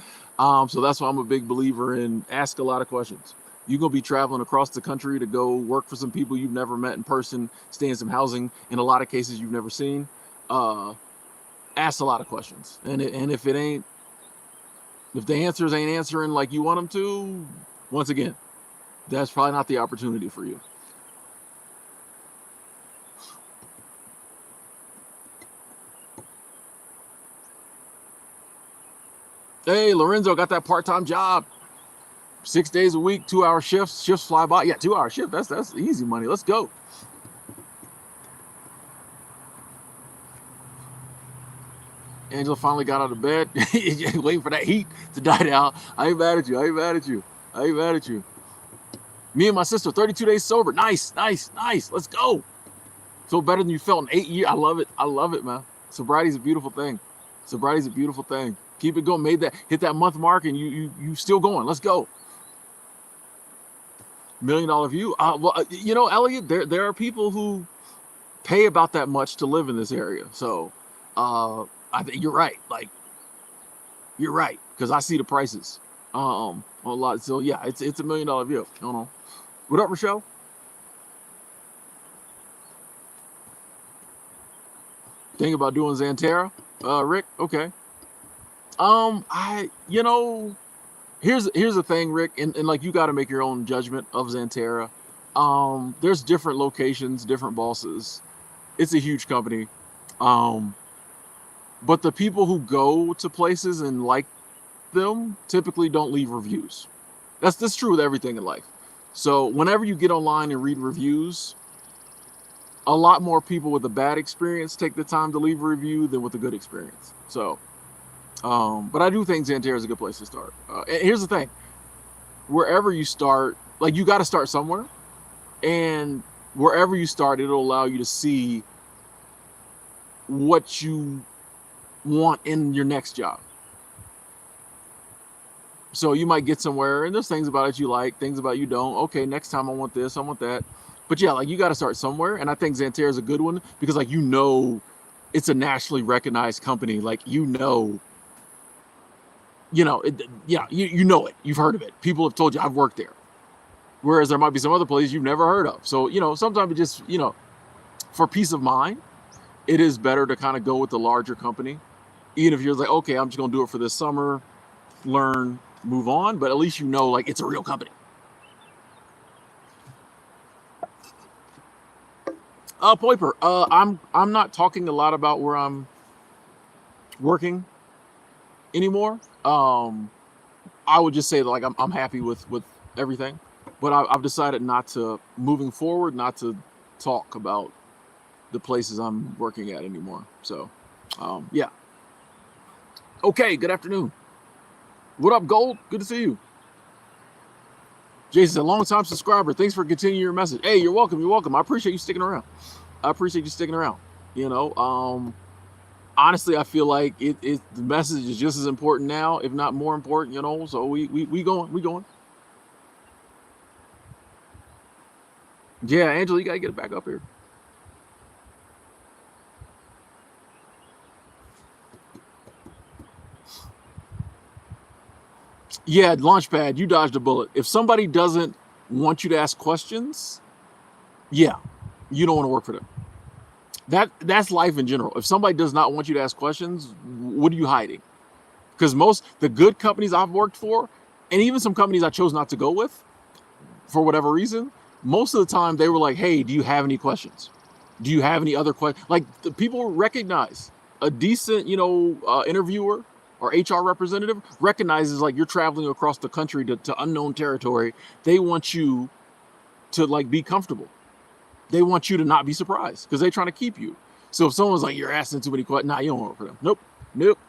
So that's why I'm a big believer in ask a lot of questions. You're gonna be traveling across the country to go work for some people you've never met in person, stay in some housing in a lot of cases you've never seen. Ask a lot of questions, and if the answers ain't answering like you want them to, once again, that's probably not the opportunity for you. Hey, Lorenzo got that part-time job. 6 days a week, 2-hour shifts. Shifts fly by. Yeah, 2-hour shift. That's easy money. Let's go. Angela finally got out of bed, waiting for that heat to die down. I ain't mad at you. Me and my sister, 32 days sober. Nice. Let's go. Feel better than you felt in 8 years. I love it, man. Sobriety's a beautiful thing. Keep it going. Hit that month mark, and you still going. Let's go. $1 million view. Well, you know, Elliot, there are people who pay about that much to live in this area. So, I think you're right. Like, you're right, because I see the prices a lot. So yeah, it's $1 million view. I don't know. What up, Rochelle? Think about doing Xanterra, Rick. Okay. Here's the thing, Rick, and like you got to make your own judgment of Xanterra. There's different locations, different bosses. It's a huge company. But the people who go to places and like them typically don't leave reviews. That's true with everything in life. So whenever you get online and read reviews, a lot more people with a bad experience take the time to leave a review than with a good experience. So, but I do think Xanterra is a good place to start. And here's the thing: wherever you start, like you got to start somewhere, and wherever you start, it'll allow you to see what you want in your next job. So you might get somewhere and there's things about it you like, things about you don't. Okay, next time I want this, I want that. But yeah, like you got to start somewhere. And I think Xanterra is a good one because like, you know, it's a nationally recognized company. Like, you know it, you know it. You've heard of it. People have told you I've worked there. Whereas there might be some other places you've never heard of. So, you know, sometimes it just, you know, for peace of mind, it is better to kind of go with the larger company. Even if you're like, okay, I'm just going to do it for this summer, learn, move on. But at least you know, like, it's a real company. Poiper, I'm not talking a lot about where I'm working anymore. I would just say that, like, I'm happy with everything. But I've decided not to, moving forward, not to talk about the places I'm working at anymore. So, yeah. Okay, good afternoon. What up, Gold? Good to see you. Jason, a long time subscriber. Thanks for continuing your message. Hey, you're welcome. You're welcome. I appreciate you sticking around. I appreciate you sticking around. You know, honestly, I feel like the message is just as important now, if not more important. You know, so we going. Yeah, Angela, you gotta get it back up here. Yeah, Launchpad, you dodged a bullet. If somebody doesn't want you to ask questions, yeah, you don't want to work for them. That's life in general. If somebody does not want you to ask questions, what are you hiding? Because most the good companies I've worked for, and even some companies I chose not to go with for whatever reason, most of the time they were like, "Hey, do you have any questions? Do you have any other questions?" Like the people recognize a decent, interviewer or HR representative recognizes like you're traveling across the country to unknown territory. They want you to like be comfortable. They want you to not be surprised because they're trying to keep you. So if someone's like, "You're asking too many questions," nah, you don't work for them. Nope, nope,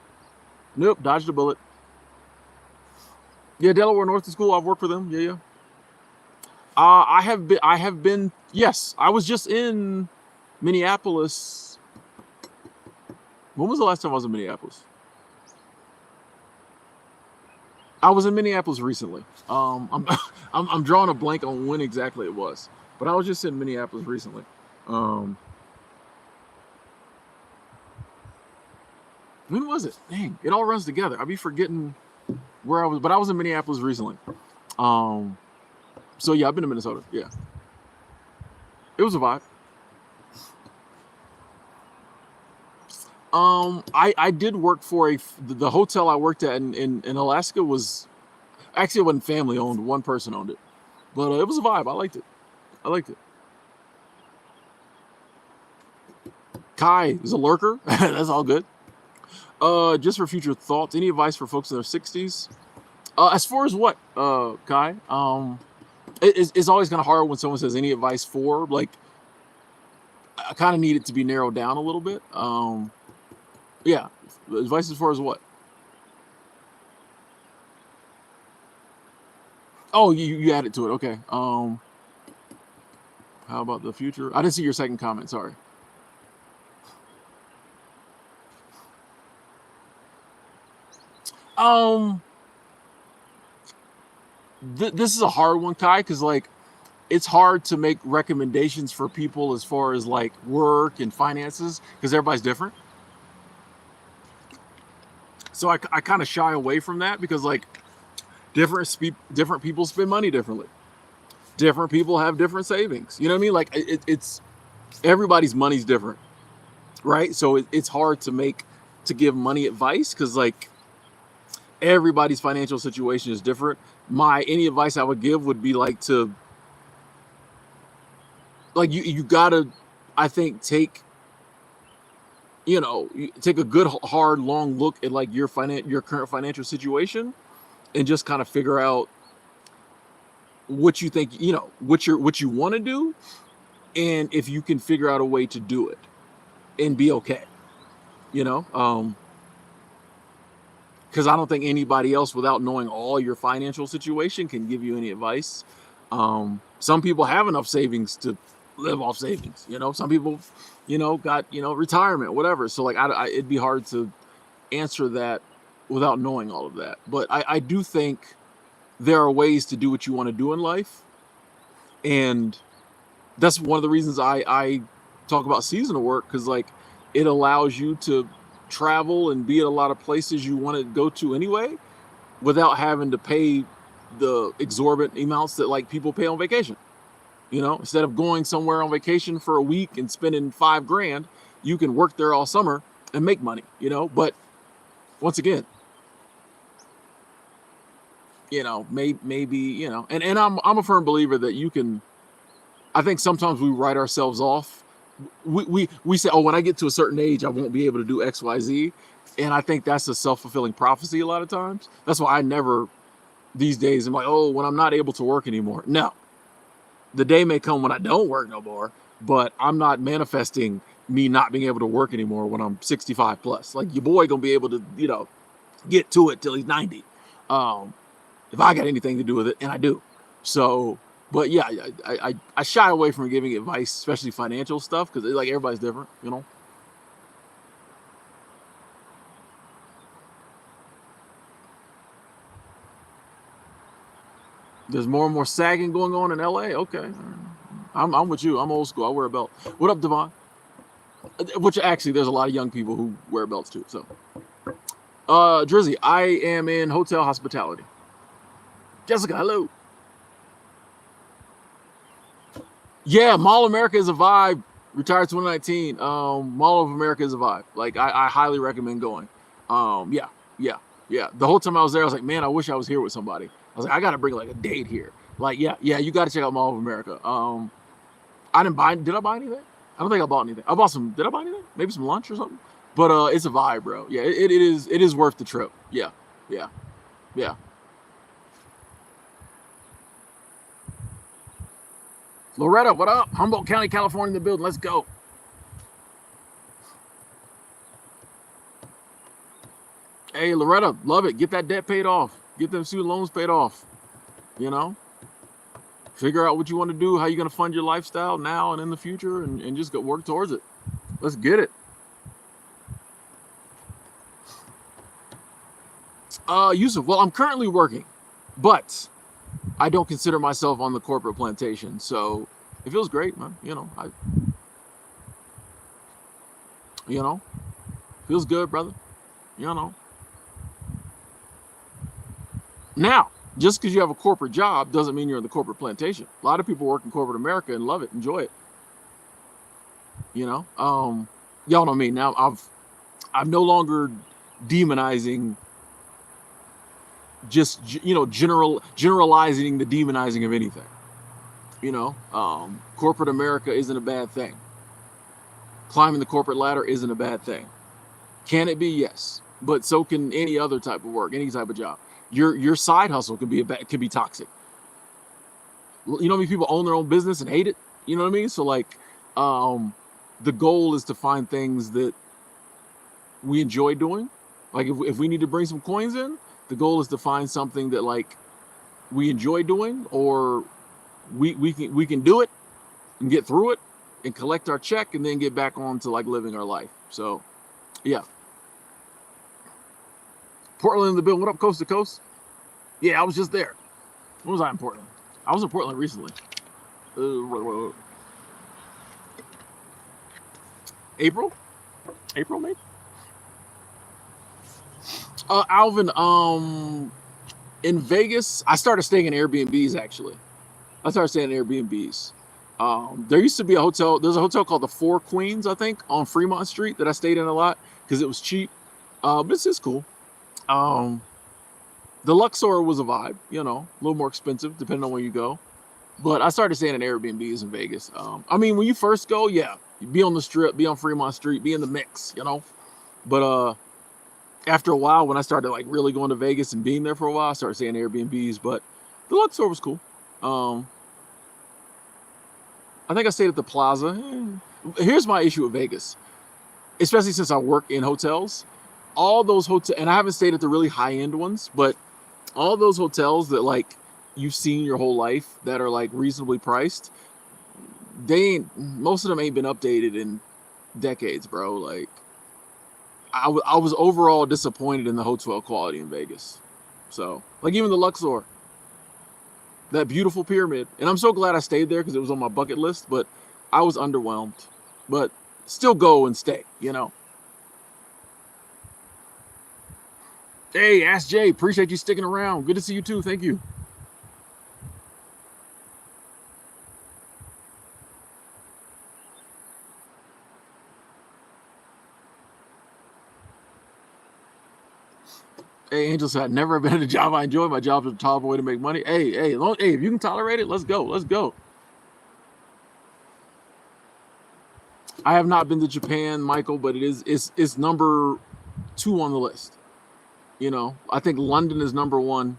nope. Dodge the bullet. Yeah, Delaware North School. I've worked for them. Yeah, yeah. I have been. I have been. Yes, I was just in Minneapolis. When was the last time I was in Minneapolis? I was in Minneapolis recently. I'm drawing a blank on when exactly it was, but I was just in Minneapolis recently. Um, when was it? Dang, it all runs together. I be forgetting where I was, but I was in Minneapolis recently. Um, so yeah, I've been to Minnesota. Yeah, it was a vibe. I did work for the hotel I worked at in Alaska was actually it wasn't family owned. One person owned it, but it was a vibe. I liked it. I liked it. Kai is a lurker. That's all good. Just for future thoughts, any advice for folks in their 60s? As far as what, Kai? It's always kind of hard when someone says any advice for like. I kind of need it to be narrowed down a little bit. Yeah, advice as far as what? Oh, you added to it. Okay. How about the future? I didn't see your second comment. Sorry. Um, this is a hard one, Kai, because like it's hard to make recommendations for people as far as like work and finances because everybody's different. So I kind of shy away from that because like different people spend money differently. Different people have different savings. You know what I mean? Like it's everybody's money's different, right? So it's hard to give money advice because like everybody's financial situation is different. My any advice I would give would be like to like you gotta I think take a good hard long look at like your current financial situation and just kind of figure out what you think what you want to do and if you can figure out a way to do it and be okay you know because I don't think anybody else without knowing all your financial situation can give you any advice. Some people have enough savings to live off savings. Some people got retirement, whatever. So like it'd be hard to answer that without knowing all of that. But I do think there are ways to do what you want to do in life, and that's one of the reasons I talk about seasonal work, because like it allows you to travel and be at a lot of places you want to go to anyway without having to pay the exorbitant amounts that like people pay on vacation. Instead of going somewhere on vacation for a week and spending $5,000, you can work there all summer and make money. But once again, maybe and I'm a firm believer that you can. I think sometimes we write ourselves off. We say, oh, when I get to a certain age, I won't be able to do X, Y, Z, and I think that's a self-fulfilling prophecy a lot of times. That's why I never these days I'm like, oh, when I'm not able to work anymore. No, the day may come when I don't work no more, but I'm not manifesting me not being able to work anymore when I'm 65 plus. Like your boy gonna be able to get to it till he's 90. If I got anything to do with it, and I do. So, but yeah, I shy away from giving advice, especially financial stuff, because like everybody's different, you know. There's more and more sagging going on in LA. Okay, I'm with you. I'm old school. I wear a belt. What up, Devon? Which actually, there's a lot of young people who wear belts too. So, Drizzy, I am in hotel hospitality. Jessica, hello. Yeah, Mall of America is a vibe. Retired 2019. Mall of America is a vibe. Like I highly recommend going. Yeah, yeah, yeah. The whole time I was there, I was like, man, I wish I was here with somebody. I was like, I gotta bring like a date here. Like, yeah, yeah, you gotta check out Mall of America. I didn't buy. Did I buy anything? I don't think I bought anything. I bought some. Did I buy anything? Maybe some lunch or something. But it's a vibe, bro. Yeah, it is worth the trip. Yeah, yeah, yeah. Loretta, what up? Humboldt County, California, in the building. Let's go. Hey, Loretta, love it. Get that debt paid off. Get them student loans paid off. You know, figure out what you want to do, how you're going to fund your lifestyle now and in the future, and just go work towards it. Let's get it. Yusuf, well, I'm currently working, but I don't consider myself on the corporate plantation. So it feels great, man. You know, feels good, brother. You know, now, just because you have a corporate job doesn't mean you're in the corporate plantation. A lot of people work in corporate America and love it, enjoy it. You know, y'all know me now. I'm no longer demonizing, just generalizing the demonizing of anything. You know, corporate America isn't a bad thing. Climbing the corporate ladder isn't a bad thing. Can it be? Yes, but so can any other type of work, any type of job. Your side hustle can be toxic. You know how many people own their own business and hate it? You know what I mean? So like, the goal is to find things that we enjoy doing. Like if we need to bring some coins in, the goal is to find something that like we enjoy doing, or we can do it and get through it and collect our check and then get back on to like living our life. So yeah. Portland in the building. What up, coast to coast? Yeah, I was just there. When was I in Portland? I was in Portland recently. April? April, maybe? Alvin, in Vegas, I started staying in Airbnbs actually. I started staying in Airbnbs. There used to be a hotel. There's a hotel called the Four Queens, I think, on Fremont Street that I stayed in a lot because it was cheap. But it's just cool. The Luxor was a vibe, you know, a little more expensive depending on where you go. But I started staying in Airbnbs in Vegas. I mean, when you first go, yeah, be on the Strip, be on Fremont Street, be in the mix, you know. But after a while, when I started like really going to Vegas and being there for a while, I started staying in Airbnbs. But the Luxor was cool. I think I stayed at the Plaza. Here's my issue with Vegas, especially since I work in hotels. All those hotels, and I haven't stayed at the really high end ones, but all those hotels that like you've seen your whole life that are like reasonably priced, most of them ain't been updated in decades, bro. Like I was overall disappointed in the hotel quality in Vegas. So like even the Luxor, that beautiful pyramid, and I'm so glad I stayed there because it was on my bucket list, but I was underwhelmed. But still go and stay, you know. Hey, Ask Jay, appreciate you sticking around. Good to see you too. Thank you. Hey, Angel said, I've never been in a job I enjoy. My job is a tolerable way to make money. Hey, if you can tolerate it, let's go. Let's go. I have not been to Japan, Michael, but it's number 2 on the list. You know, I think London is number 1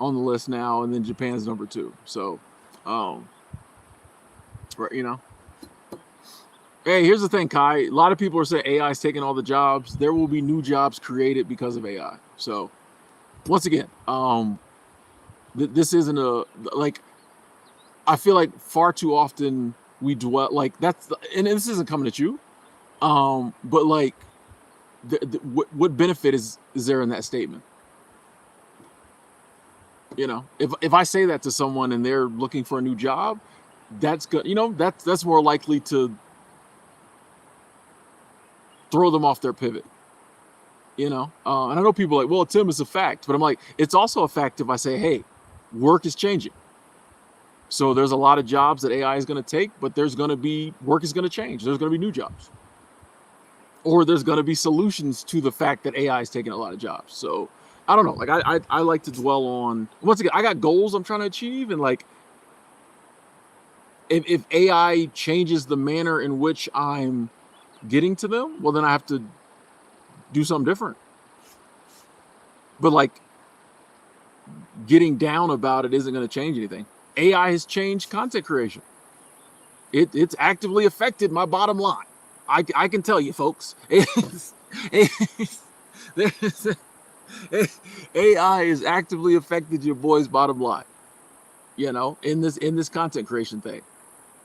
on the list now, and then Japan's number 2. So, you know. Hey, here's the thing, Kai. A lot of people are saying AI is taking all the jobs. There will be new jobs created because of AI. So, once again, This isn't a, like, I feel like far too often we dwell, like, and this isn't coming at you, but like, what benefit is there in that statement? You know, if I say that to someone and they're looking for a new job, that's good. You know, that's more likely to throw them off their pivot. You know, and I know people are like, well, Tim, it's a fact, but I'm like, it's also a fact if I say, hey, work is changing. So there's a lot of jobs that AI is going to take, but there's going to be, work is going to change. There's going to be new jobs, or there's going to be solutions to the fact that AI is taking a lot of jobs. So I don't know. Like I like to dwell on, once again, I got goals I'm trying to achieve, and like, if AI changes the manner in which I'm getting to them, well, then I have to do something different. But like, getting down about it isn't going to change anything. AI has changed content creation. It's actively affected my bottom line. I can tell you, folks. AI has actively affected your boy's bottom line. You know, in this content creation thing.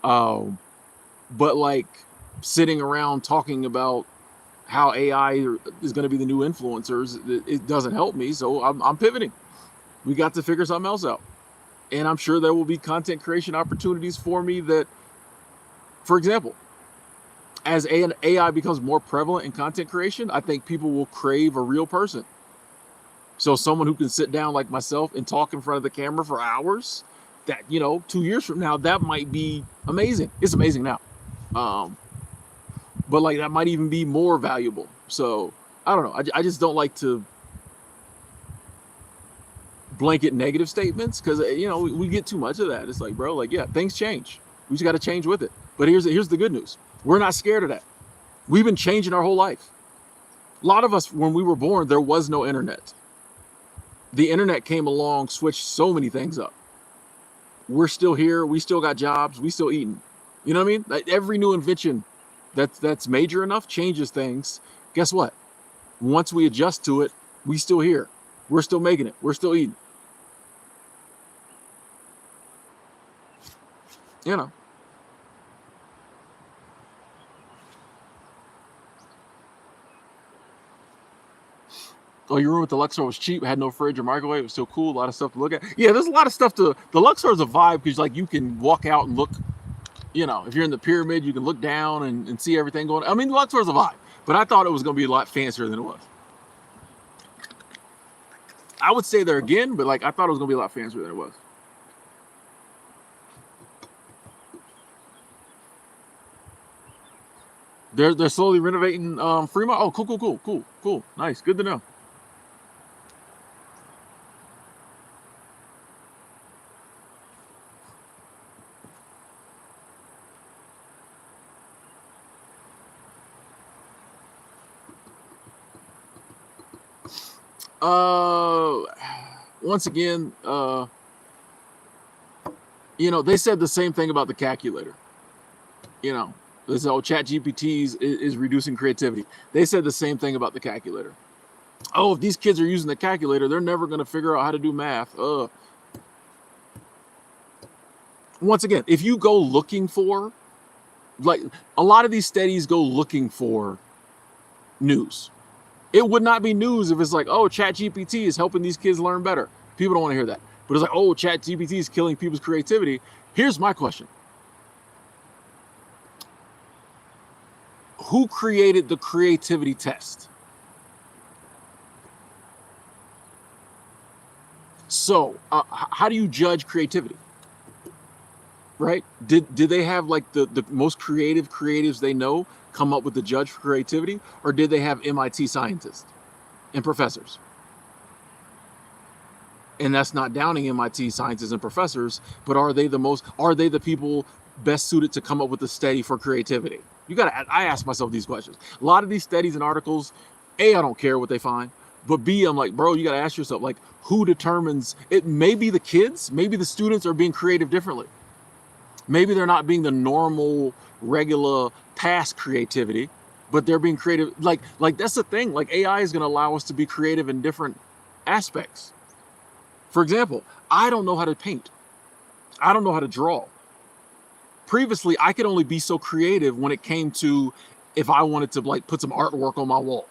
But like, sitting around talking about how AI is going to be the new influencers, it doesn't help me. So I'm pivoting. We got to figure something else out. And I'm sure there will be content creation opportunities for me that, for example, as AI becomes more prevalent in content creation, I think people will crave a real person. So someone who can sit down like myself and talk in front of the camera for hours, that, you know, 2 years from now, that might be amazing. It's amazing now. But like, that might even be more valuable. So I don't know. I just don't like to blanket negative statements, because, you know, we get too much of that. It's like, bro, like, yeah, things change. We just got to change with it. But here's the good news. We're not scared of that. We've been changing our whole life. A lot of us, when we were born, there was no internet. The internet came along, switched so many things up. We're still here. We still got jobs. We still eating. You know what I mean? Like, every new invention that's major enough changes things. Guess what? Once we adjust to it, we still here. We're still making it. We're still eating. You know. Oh, your room at the Luxor was cheap, had no fridge or microwave. It was still cool. A lot of stuff to look at. Yeah, there's a lot of stuff to. The Luxor is a vibe because, like, you can walk out and look. You know, if you're in the pyramid, you can look down and see everything going. I mean, the Luxor is a vibe, but I thought it was going to be a lot fancier than it was. I would stay there again, but like, I thought it was going to be a lot fancier than it was. They're slowly renovating Fremont. Oh, cool. Nice, good to know. Once again, you know, they said the same thing about the calculator. You know, this whole ChatGPT is reducing creativity. They said the same thing about the calculator. Oh, if these kids are using the calculator, they're never going to figure out how to do math. Once again, if you go looking for, like, a lot of these studies go looking for news. It would not be news if it's like, oh, ChatGPT is helping these kids learn better. People don't want to hear that. But it's like, oh, ChatGPT is killing people's creativity. Here's my question. Who created the creativity test? So, how do you judge creativity? Right? Did they have like the most creative creatives they know come up with the judge for creativity, or did they have MIT scientists and professors? And that's not downing MIT scientists and professors, but are they the people best suited to come up with a study for creativity? I ask myself these questions. A lot of these studies and articles, A, I don't care what they find, but B, I'm like, bro, you got to ask yourself, like, who determines it? Maybe the kids, maybe the students are being creative differently. Maybe they're not being the normal, regular past creativity, but they're being creative. Like that's the thing. Like, AI is going to allow us to be creative in different aspects. For example, I don't know how to paint. I don't know how to draw. Previously, I could only be so creative when it came to if I wanted to like put some artwork on my wall.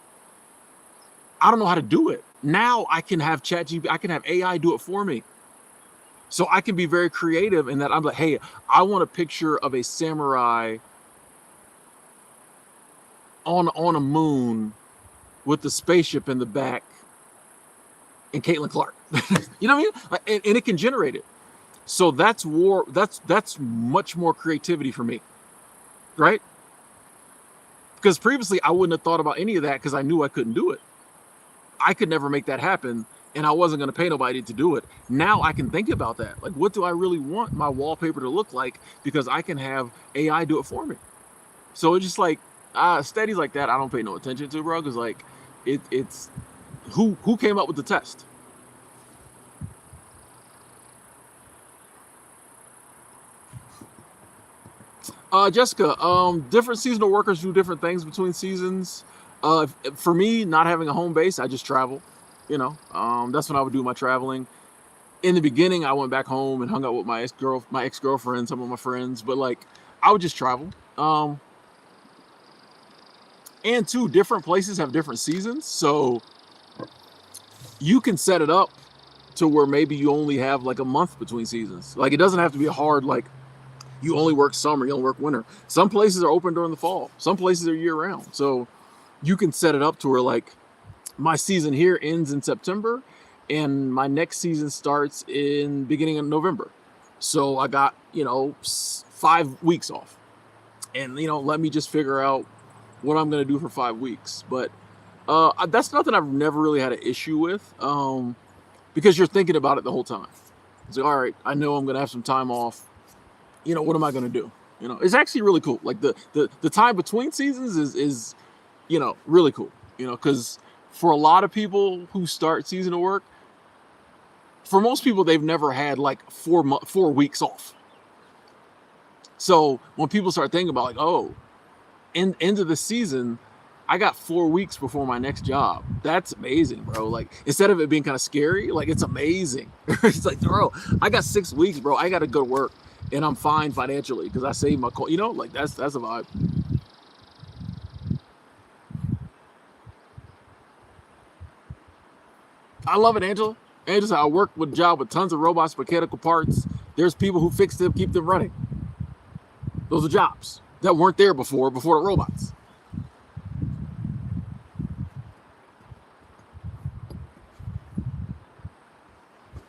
I don't know how to do it. Now I can have ChatGPT, I can have AI do it for me. So I can be very creative in that I'm like, hey, I want a picture of a samurai on a moon with the spaceship in the back and Caitlin Clark. You know what I mean? Like, and it can generate it. So that's war. That's much more creativity for me, right? Because previously I wouldn't have thought about any of that because I knew I couldn't do it. I could never make that happen, and I wasn't going to pay nobody to do it. Now I can think about that. Like, what do I really want my wallpaper to look like? Because I can have AI do it for me. So it's just like studies like that I don't pay no attention to, bro. Because like it's who came up with the test? Jessica, different seasonal workers do different things between seasons. For me, not having a home base, I just travel. You know, that's when I would do my traveling. In the beginning, I went back home and hung out with my ex girlfriend, some of my friends. But like, I would just travel. And two different places have different seasons, so you can set it up to where maybe you only have like a month between seasons. Like, it doesn't have to be a hard like you only work summer, you only work winter. Some places are open during the fall. Some places are year round. So you can set it up to where like my season here ends in September and my next season starts in beginning of November. So I got, 5 weeks off. And, let me just figure out what I'm going to do for 5 weeks. But that's nothing I've never really had an issue with because you're thinking about it the whole time. It's like, all right, I know I'm going to have some time off. What am I going to do? It's actually really cool. Like the time between seasons is really cool, because for a lot of people who start seasonal work, for most people, they've never had like 4 weeks off. So when people start thinking about like, oh, end of the season, I got 4 weeks before my next job. That's amazing, bro. Like, instead of it being kind of scary, like, it's amazing. It's like, bro, I got 6 weeks, bro. I got to go to work and I'm fine financially because I saved my like that's a vibe. I love it, Angela. Angela said, I work with a job with tons of robots, mechanical parts. There's people who fix them, keep them running. Those are jobs that weren't there before the robots.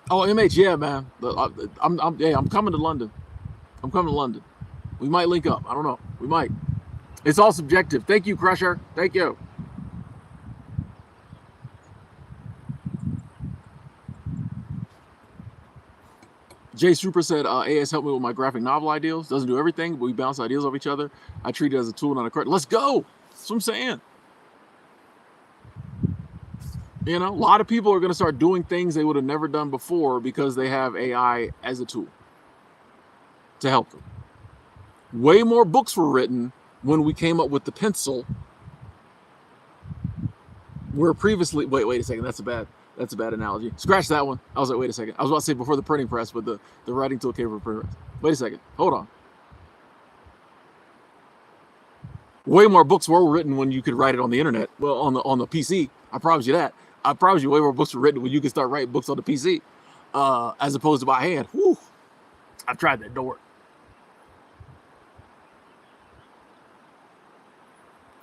Oh, MH, yeah, man. I'm coming to London. I'm coming to London. We might link up. I don't know. We might. It's all subjective. Thank you, Crusher. Thank you. Jay Super said, AS helped me with my graphic novel ideas. Doesn't do everything, but we bounce ideas off each other. I treat it as a tool, not a credit. Let's go. That's what I'm saying. A lot of people are going to start doing things they would have never done before because they have AI as a tool to help them. Way more books were written when we came up with the pencil. Where previously, wait a second, that's a bad analogy. Scratch that one. I was like, wait a second. I was about to say before the printing press, but the writing tool came from the printing press. Wait a second. Hold on. Way more books were written when you could write it on the internet. Well, on the PC. I promise you that. I promise you way more books were written when you could start writing books on the PC as opposed to by hand. Whew. I've tried that. Don't work.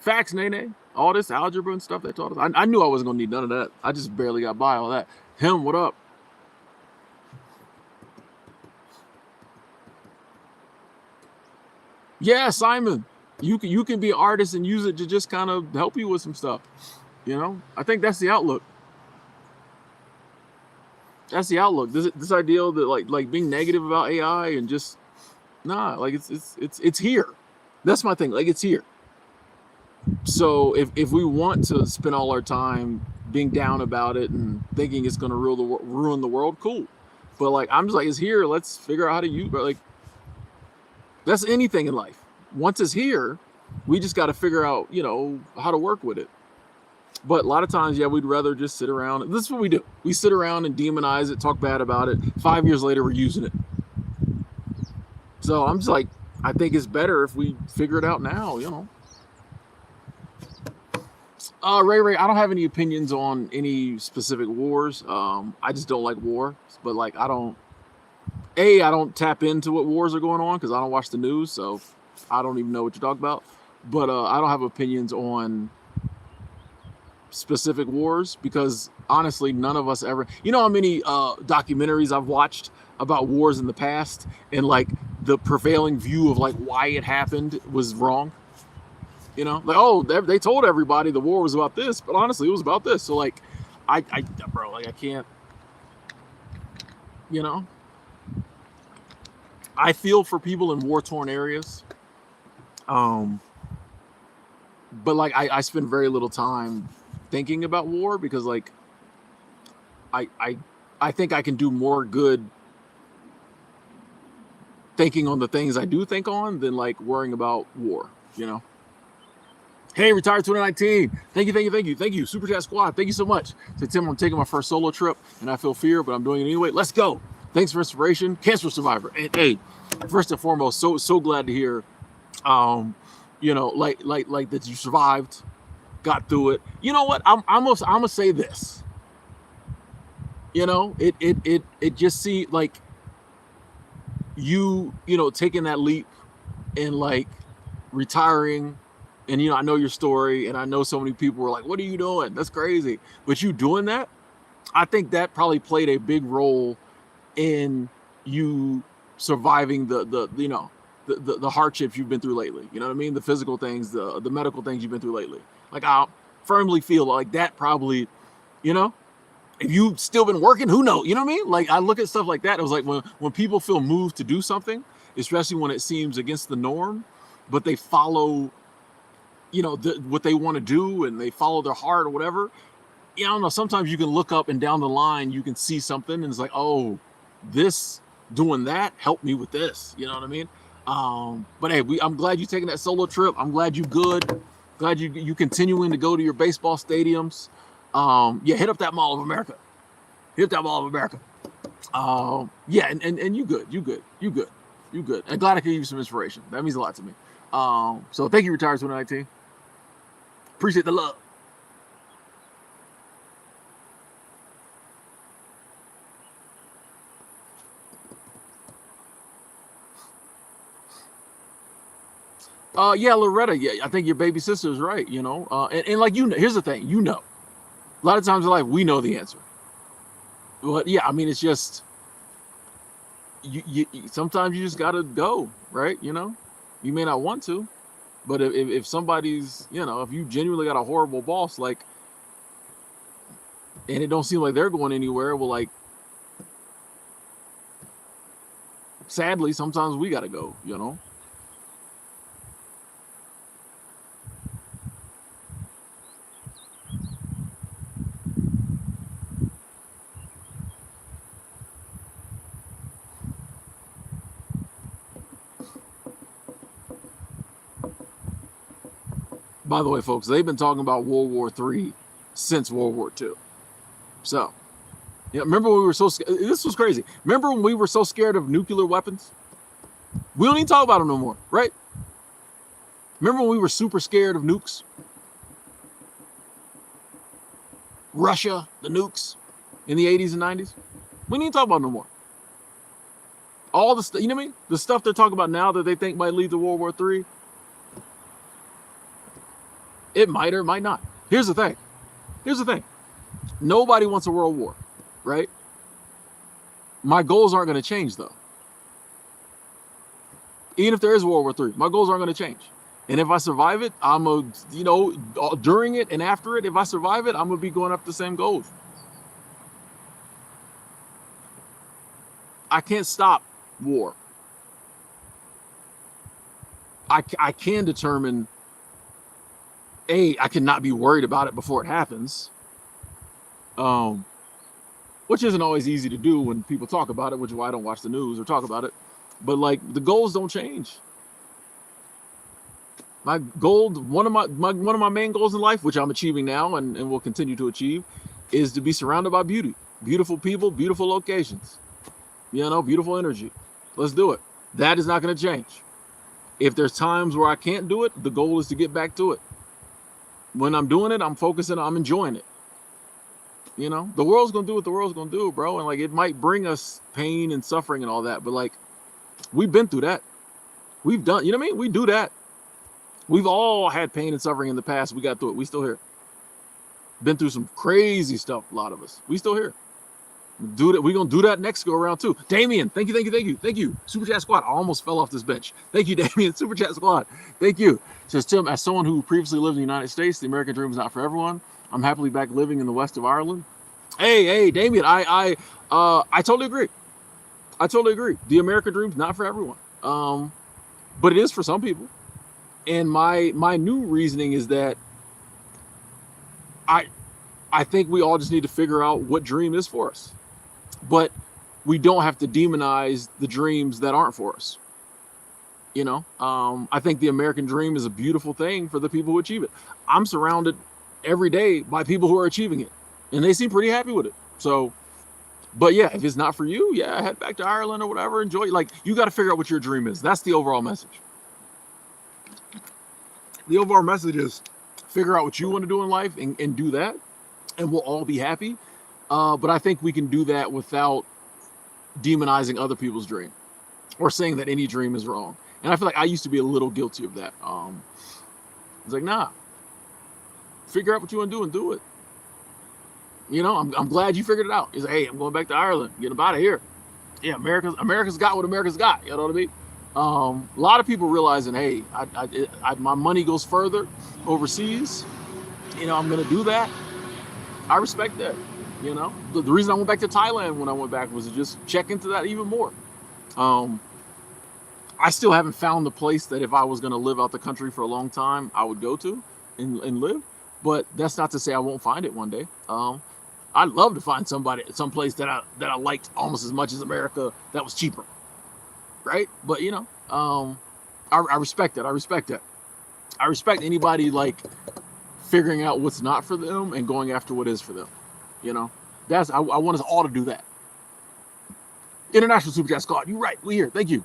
Facts, Nene. All this algebra and stuff they taught us. I knew I wasn't going to need none of that. I just barely got by all that. Him, what up? Yeah, Simon. You can be an artist and use it to just kind of help you with some stuff. I think that's the outlook. That's the outlook. This idea that like being negative about AI and just like it's here. That's my thing. Like, it's here. So if we want to spend all our time being down about it and thinking it's going to ruin the world, cool. But like, I'm just like, it's here. Let's figure out how to use it. Like, that's anything in life. Once it's here, we just got to figure out, how to work with it. But a lot of times, yeah, we'd rather just sit around. This is what we do. We sit around and demonize it, talk bad about it. 5 years later, we're using it. So I'm just like, I think it's better if we figure it out now, you know. Ray, I don't have any opinions on any specific wars. I just don't like war. But like, I don't tap into what wars are going on because I don't watch the news, so I don't even know what you're talking about. But I don't have opinions on specific wars because honestly, none of us ever. You know how many documentaries I've watched about wars in the past, and like the prevailing view of like why it happened was wrong. You know, like, oh, they told everybody the war was about this, but honestly, it was about this. So like, bro, like I can't. You know, I feel for people in war-torn areas. But like I spend very little time thinking about war because like I think I can do more good thinking on the things I do think on than like worrying about war, you know. Hey, retired 2019. Thank you. Super Chat Squad. Thank you so much. So Tim, I'm taking my first solo trip and I feel fear, but I'm doing it anyway. Let's go. Thanks for inspiration. Cancer survivor. And hey, first and foremost, so glad to hear you know, like that you survived, got through it. You know what? I'm gonna say this. You know, it just see like you know, taking that leap and like retiring. And, you know, I know your story and I know so many people were like, what are you doing? That's crazy. But you doing that, I think that probably played a big role in you surviving the you know, the hardships you've been through lately. You know what I mean? The physical things, the medical things you've been through lately. Like, I firmly feel like that probably, you know, if you've still been working, who knows? You know what I mean? Like, I look at stuff like that. It was like when people feel moved to do something, especially when it seems against the norm, but they follow, you know, what they want to do and they follow their heart or whatever. Yeah, I don't know. Sometimes you can look up and down the line, you can see something and it's like, oh, this doing that helped me with this. You know what I mean? But hey, I'm glad you taking that solo trip. I'm glad you good. Glad you continuing to go to your baseball stadiums. Yeah, hit up that Mall of America. Hit up that Mall of America. Yeah, and you good. And glad I could give you some inspiration. That means a lot to me. So thank you, Retired 2019. Appreciate the love. Yeah, Loretta. Yeah, I think your baby sister is right. You know, and like you know, here's the thing. You know, a lot of times in life we know the answer. But yeah, I mean, it's just you sometimes you just gotta go, right? You know, you may not want to, but if somebody's, you know, if you genuinely got a horrible boss, like, and it don't seem like they're going anywhere, well, like, sadly, sometimes we gotta go, you know. By the way, folks, they've been talking about World War III since World War II. So, yeah, remember when we were so this was crazy. Remember when we were so scared of nuclear weapons? We don't even talk about them no more, right? Remember when we were super scared of nukes? Russia, the nukes in the 80s and 90s? We don't even talk about them no more. All the stuff, you know what I mean? The stuff they're talking about now that they think might lead to World War III, it might or it might not. Here's the thing. Nobody wants a world war, right? My goals aren't going to change, though. Even if there is World War III, my goals aren't going to change. And if I survive it, I'm a, you know, during it and after it, if I survive it, I'm going to be going up the same goals. I can't stop war. I can determine, I cannot be worried about it before it happens. Which isn't always easy to do when people talk about it, which is why I don't watch the news or talk about it. But like, the goals don't change. My goal, one of my main goals in life, which I'm achieving now and will continue to achieve, is to be surrounded by beauty, beautiful people, beautiful locations, beautiful energy. Let's do it. That is not going to change. If there's times where I can't do it, the goal is to get back to it. When I'm doing it, I'm focusing, I'm enjoying it. The world's going to do what the world's going to do, bro. And like, it might bring us pain and suffering and all that, but like, we've been through that. We've done, you know what I mean? We do that. We've all had pain and suffering in the past. We got through it. We still here. Been through some crazy stuff, a lot of us. We still here. Do that. We're gonna do that next go around too. Damien, thank you. Super Chat Squad. I almost fell off this bench. Thank you, Damien. Super Chat Squad. Thank you. Says Tim, as someone who previously lived in the United States, the American dream is not for everyone. I'm happily back living in the west of Ireland. Hey, Damien, I totally agree. I totally agree. The American dream is not for everyone. But it is for some people. And my new reasoning is that I think we all just need to figure out what dream is for us. But we don't have to demonize the dreams that aren't for us. I think the American dream is a beautiful thing for the people who achieve it. I'm surrounded every day by people who are achieving it, and they seem pretty happy with it. So, but yeah, if it's not for you, yeah, head back to Ireland or whatever. Enjoy. Like, you got to figure out what your dream is. That's the overall message. The overall message is figure out what you want to do in life and do that, and we'll all be happy. But I think we can do that without demonizing other people's dream or saying that any dream is wrong. And I feel like I used to be a little guilty of that. It's like, nah, figure out what you want to do and do it. I'm glad you figured it out. He's like, hey, I'm going back to Ireland, get out of here. Yeah, America's got what America's got. You know what I mean? A lot of people realizing, hey, my money goes further overseas. I'm gonna do that. I respect that. The reason I went back to Thailand when I went back was to just check into that even more. I still haven't found the place that if I was gonna live out the country for a long time, I would go to and live. But that's not to say I won't find it one day. I'd love to find someplace that I liked almost as much as America that was cheaper. Right? But I respect that. I respect that. I respect anybody like figuring out what's not for them and going after what is for them. I want us all to do that. International Super Chat Squad, you're right. We here. Thank you.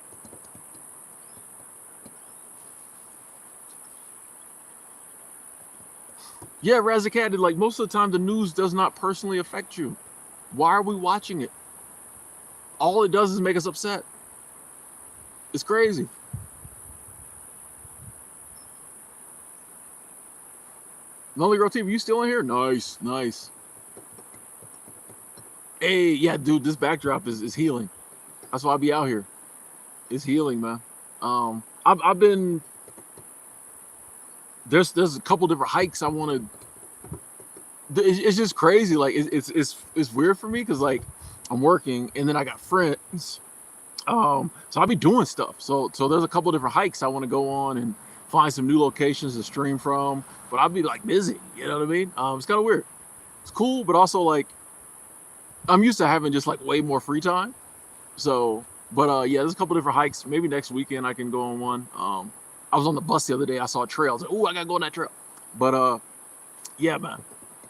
Yeah, Razakad, like most of the time the news does not personally affect you. Why are we watching it? All it does is make us upset. It's crazy. Lonely Girl TV, you still in here? Nice. Hey, yeah, dude, this backdrop is healing. That's why I be out here. It's healing, man. I've been there's a couple different hikes I want to. It's just crazy. Like it's weird for me because like I'm working and then I got friends. So I'll be doing stuff. So there's a couple different hikes I want to go on and find some new locations to stream from. But I'll be like busy. You know what I mean? It's kind of weird. It's cool, but also like I'm used to having just like way more free time. So, but yeah, there's a couple different hikes. Maybe next weekend I can go on one. I was on the bus the other day. I saw a trail. I was like, oh, I gotta go on that trail. But yeah, man,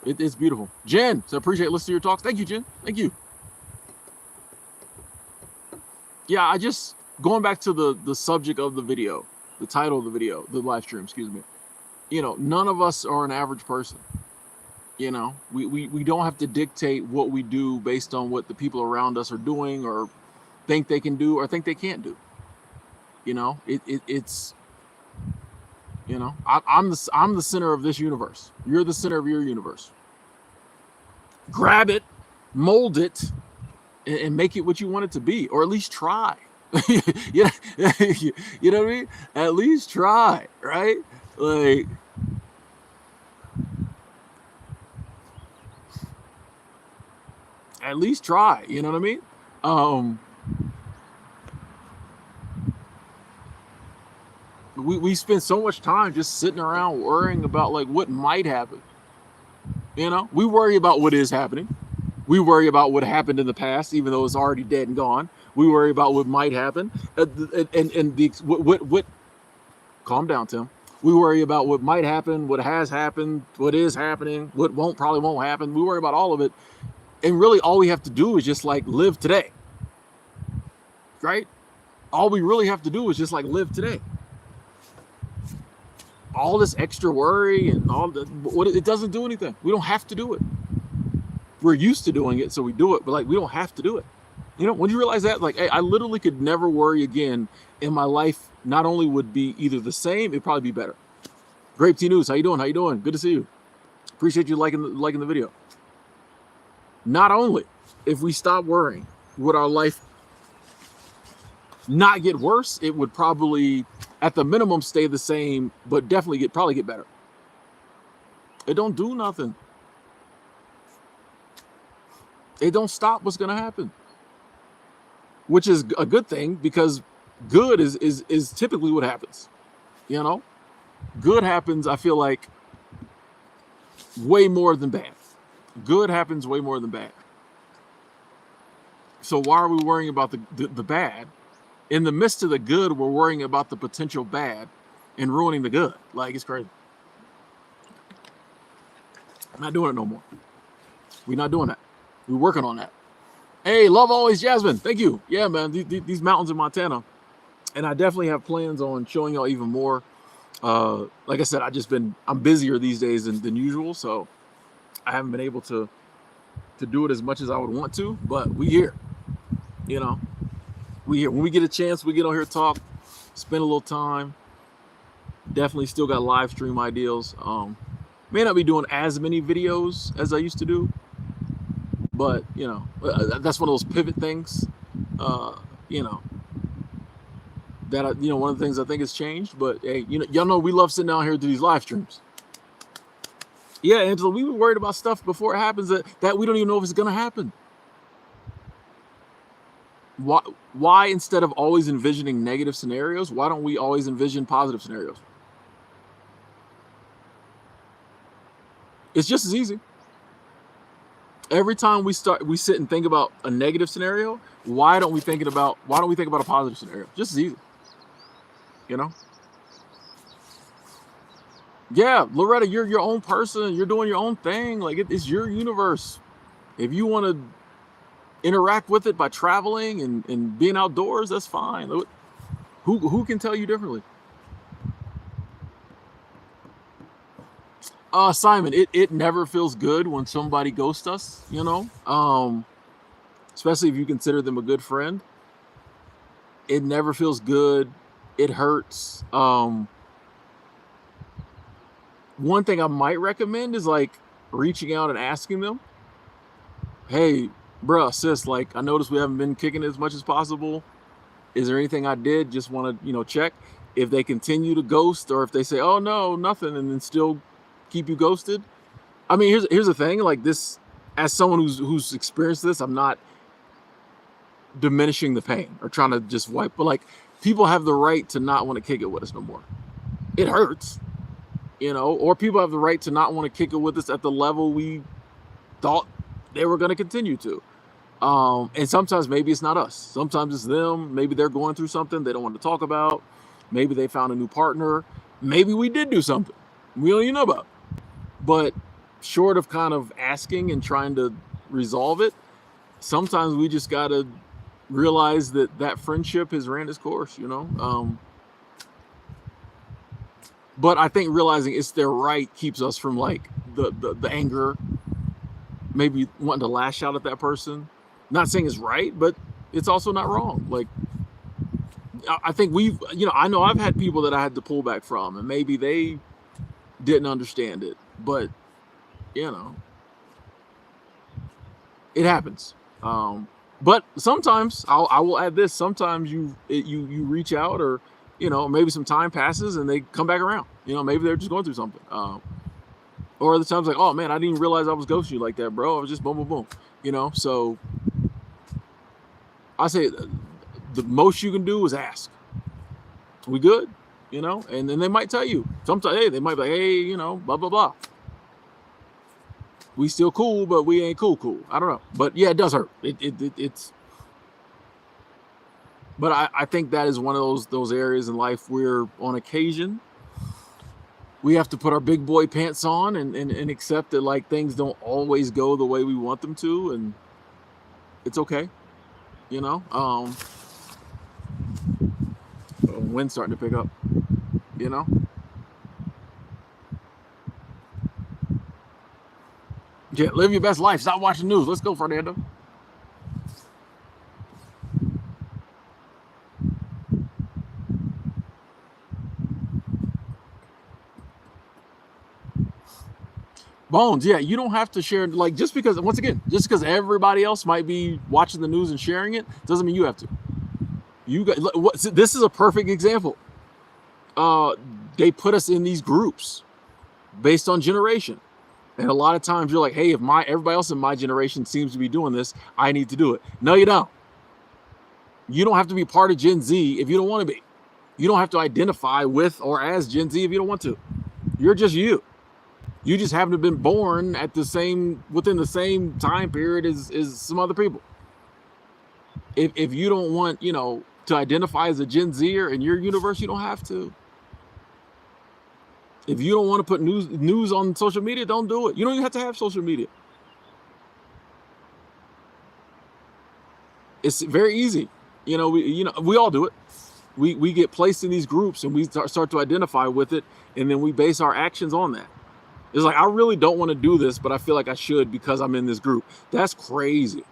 it's beautiful. Jen, so appreciate listening to your talks. Thank you, Jen. Thank you. Yeah, I just going back to the subject of the video, the title of the video, the live stream. Excuse me. None of us are an average person. We don't have to dictate what we do based on what the people around us are doing or think they can do or think they can't do. It's I'm the center of this universe. You're the center of your universe. Grab it, mold it, and make it what you want it to be, or at least try. You know what I mean? At least try, right? Like, at least try. You know what I mean? We spend so much time just sitting around worrying about like what might happen. We worry about what is happening. We worry about what happened in the past, even though it's already dead and gone. We worry about what might happen, and the what. Calm down, Tim. We worry about what might happen, what has happened, what is happening, what probably won't happen. We worry about all of it. And really all we have to do is just like live today, right? All we really have to do is just like live today. All this extra worry and all that, it doesn't do anything. We don't have to do it. We're used to doing it, so we do it, but like we don't have to do it. You know, when you realize that, like, hey, I literally could never worry again, and my life not only would be either the same, it'd probably be better. Grape Tea News, how you doing? How you doing? Good to see you. Appreciate you liking the video. Not only if we stop worrying, would our life not get worse, it would probably at the minimum stay the same, but definitely probably get better. It don't do nothing. It don't stop what's gonna happen, which is a good thing, because good is typically what happens. You know, good happens, I feel like, way more than bad. Good happens way more than bad. So why are we worrying about the bad? In the midst of the good, we're worrying about the potential bad and ruining the good. Like, it's crazy. I'm not doing it no more. We're not doing that. We're working on that. Hey, love always, Jasmine. Thank you. Yeah, man, these mountains in Montana. And I definitely have plans on showing y'all even more. Like I said, I'm busier these days than usual, so I haven't been able to do it as much as I would want to, but we here. You know, we here. When we get a chance, we get on here, talk, spend a little time. Definitely still got live stream ideas. May not be doing as many videos as I used to do, but you know, that's one of those pivot things. You know, that one of the things I think has changed. But hey, you know, y'all know we love sitting down here to do these live streams. Yeah, Angela, we were worried about stuff before it happens that we don't even know if it's gonna happen. Why instead of always envisioning negative scenarios, why don't we always envision positive scenarios? It's just as easy. Every time we sit and think about a negative scenario, why don't we think about a positive scenario? Just as easy. You know? Yeah, Loretta, you're your own person. You're doing your own thing. Like, it's your universe. If you want to interact with it by traveling and being outdoors, that's fine. Who can tell you differently? Simon, it never feels good when somebody ghosts us, you know, especially if you consider them a good friend. It never feels good. It hurts. One thing I might recommend is like reaching out and asking them, hey, bruh, sis, like, I noticed we haven't been kicking it as much as possible. Is there anything I did? Just want to, you know, check. If they continue to ghost, or if they say, oh no, nothing, and then still keep you ghosted. I mean, here's the thing, like, this, as someone who's experienced this, I'm not diminishing the pain or trying to just wipe, but like, people have the right to not want to kick it with us no more. It hurts, you know, or people have the right to not want to kick it with us at the level we thought they were going to continue to. And sometimes maybe it's not us. Sometimes it's them. Maybe they're going through something they don't want to talk about. Maybe they found a new partner. Maybe we did do something we don't even know about. But short of kind of asking and trying to resolve it, sometimes we just got to realize that friendship has ran its course, you know? But I think realizing it's their right keeps us from like the anger, maybe wanting to lash out at that person. Not saying it's right, but it's also not wrong. Like, I think I know I've had people that I had to pull back from, and maybe they didn't understand it, but you know, it happens. But sometimes I will add this: sometimes you reach out, or you know, maybe some time passes and they come back around. You know, maybe they're just going through something. Or other times, like, oh man, I didn't even realize I was ghosting you like that, bro. I was just boom, boom, boom. You know, so I say the most you can do is ask. We good? You know, and then they might tell you. Sometimes, hey, they might be like, hey, you know, blah blah blah. We still cool, but we ain't cool. I don't know, but yeah, it does hurt. It's. But I think that is one of those areas in life where, on occasion, we have to put our big boy pants on and accept that like things don't always go the way we want them to, and it's okay, you know. Wind's starting to pick up, you know. Yeah, live your best life. Stop watching news. Let's go, Fernando. Bones, yeah, you don't have to share, like, just because, once again, just because everybody else might be watching the news and sharing it doesn't mean you have to. You got what? This is a perfect example. They put us in these groups based on generation, and a lot of times you're like, hey, if everybody else in my generation seems to be doing this, I need to do it. No, you don't. You don't have to be part of Gen Z if you don't want to be. You don't have to identify with or as Gen Z if you don't want to. You're just you. You just happen to have been born at within the same time period as some other people. If you don't want, to identify as a Gen Zer in your universe, you don't have to. If you don't want to put news on social media, don't do it. You don't even have to have social media. It's very easy. We all do it. We get placed in these groups and we start to identify with it, and then we base our actions on that. It's like, I really don't want to do this, but I feel like I should because I'm in this group. That's crazy.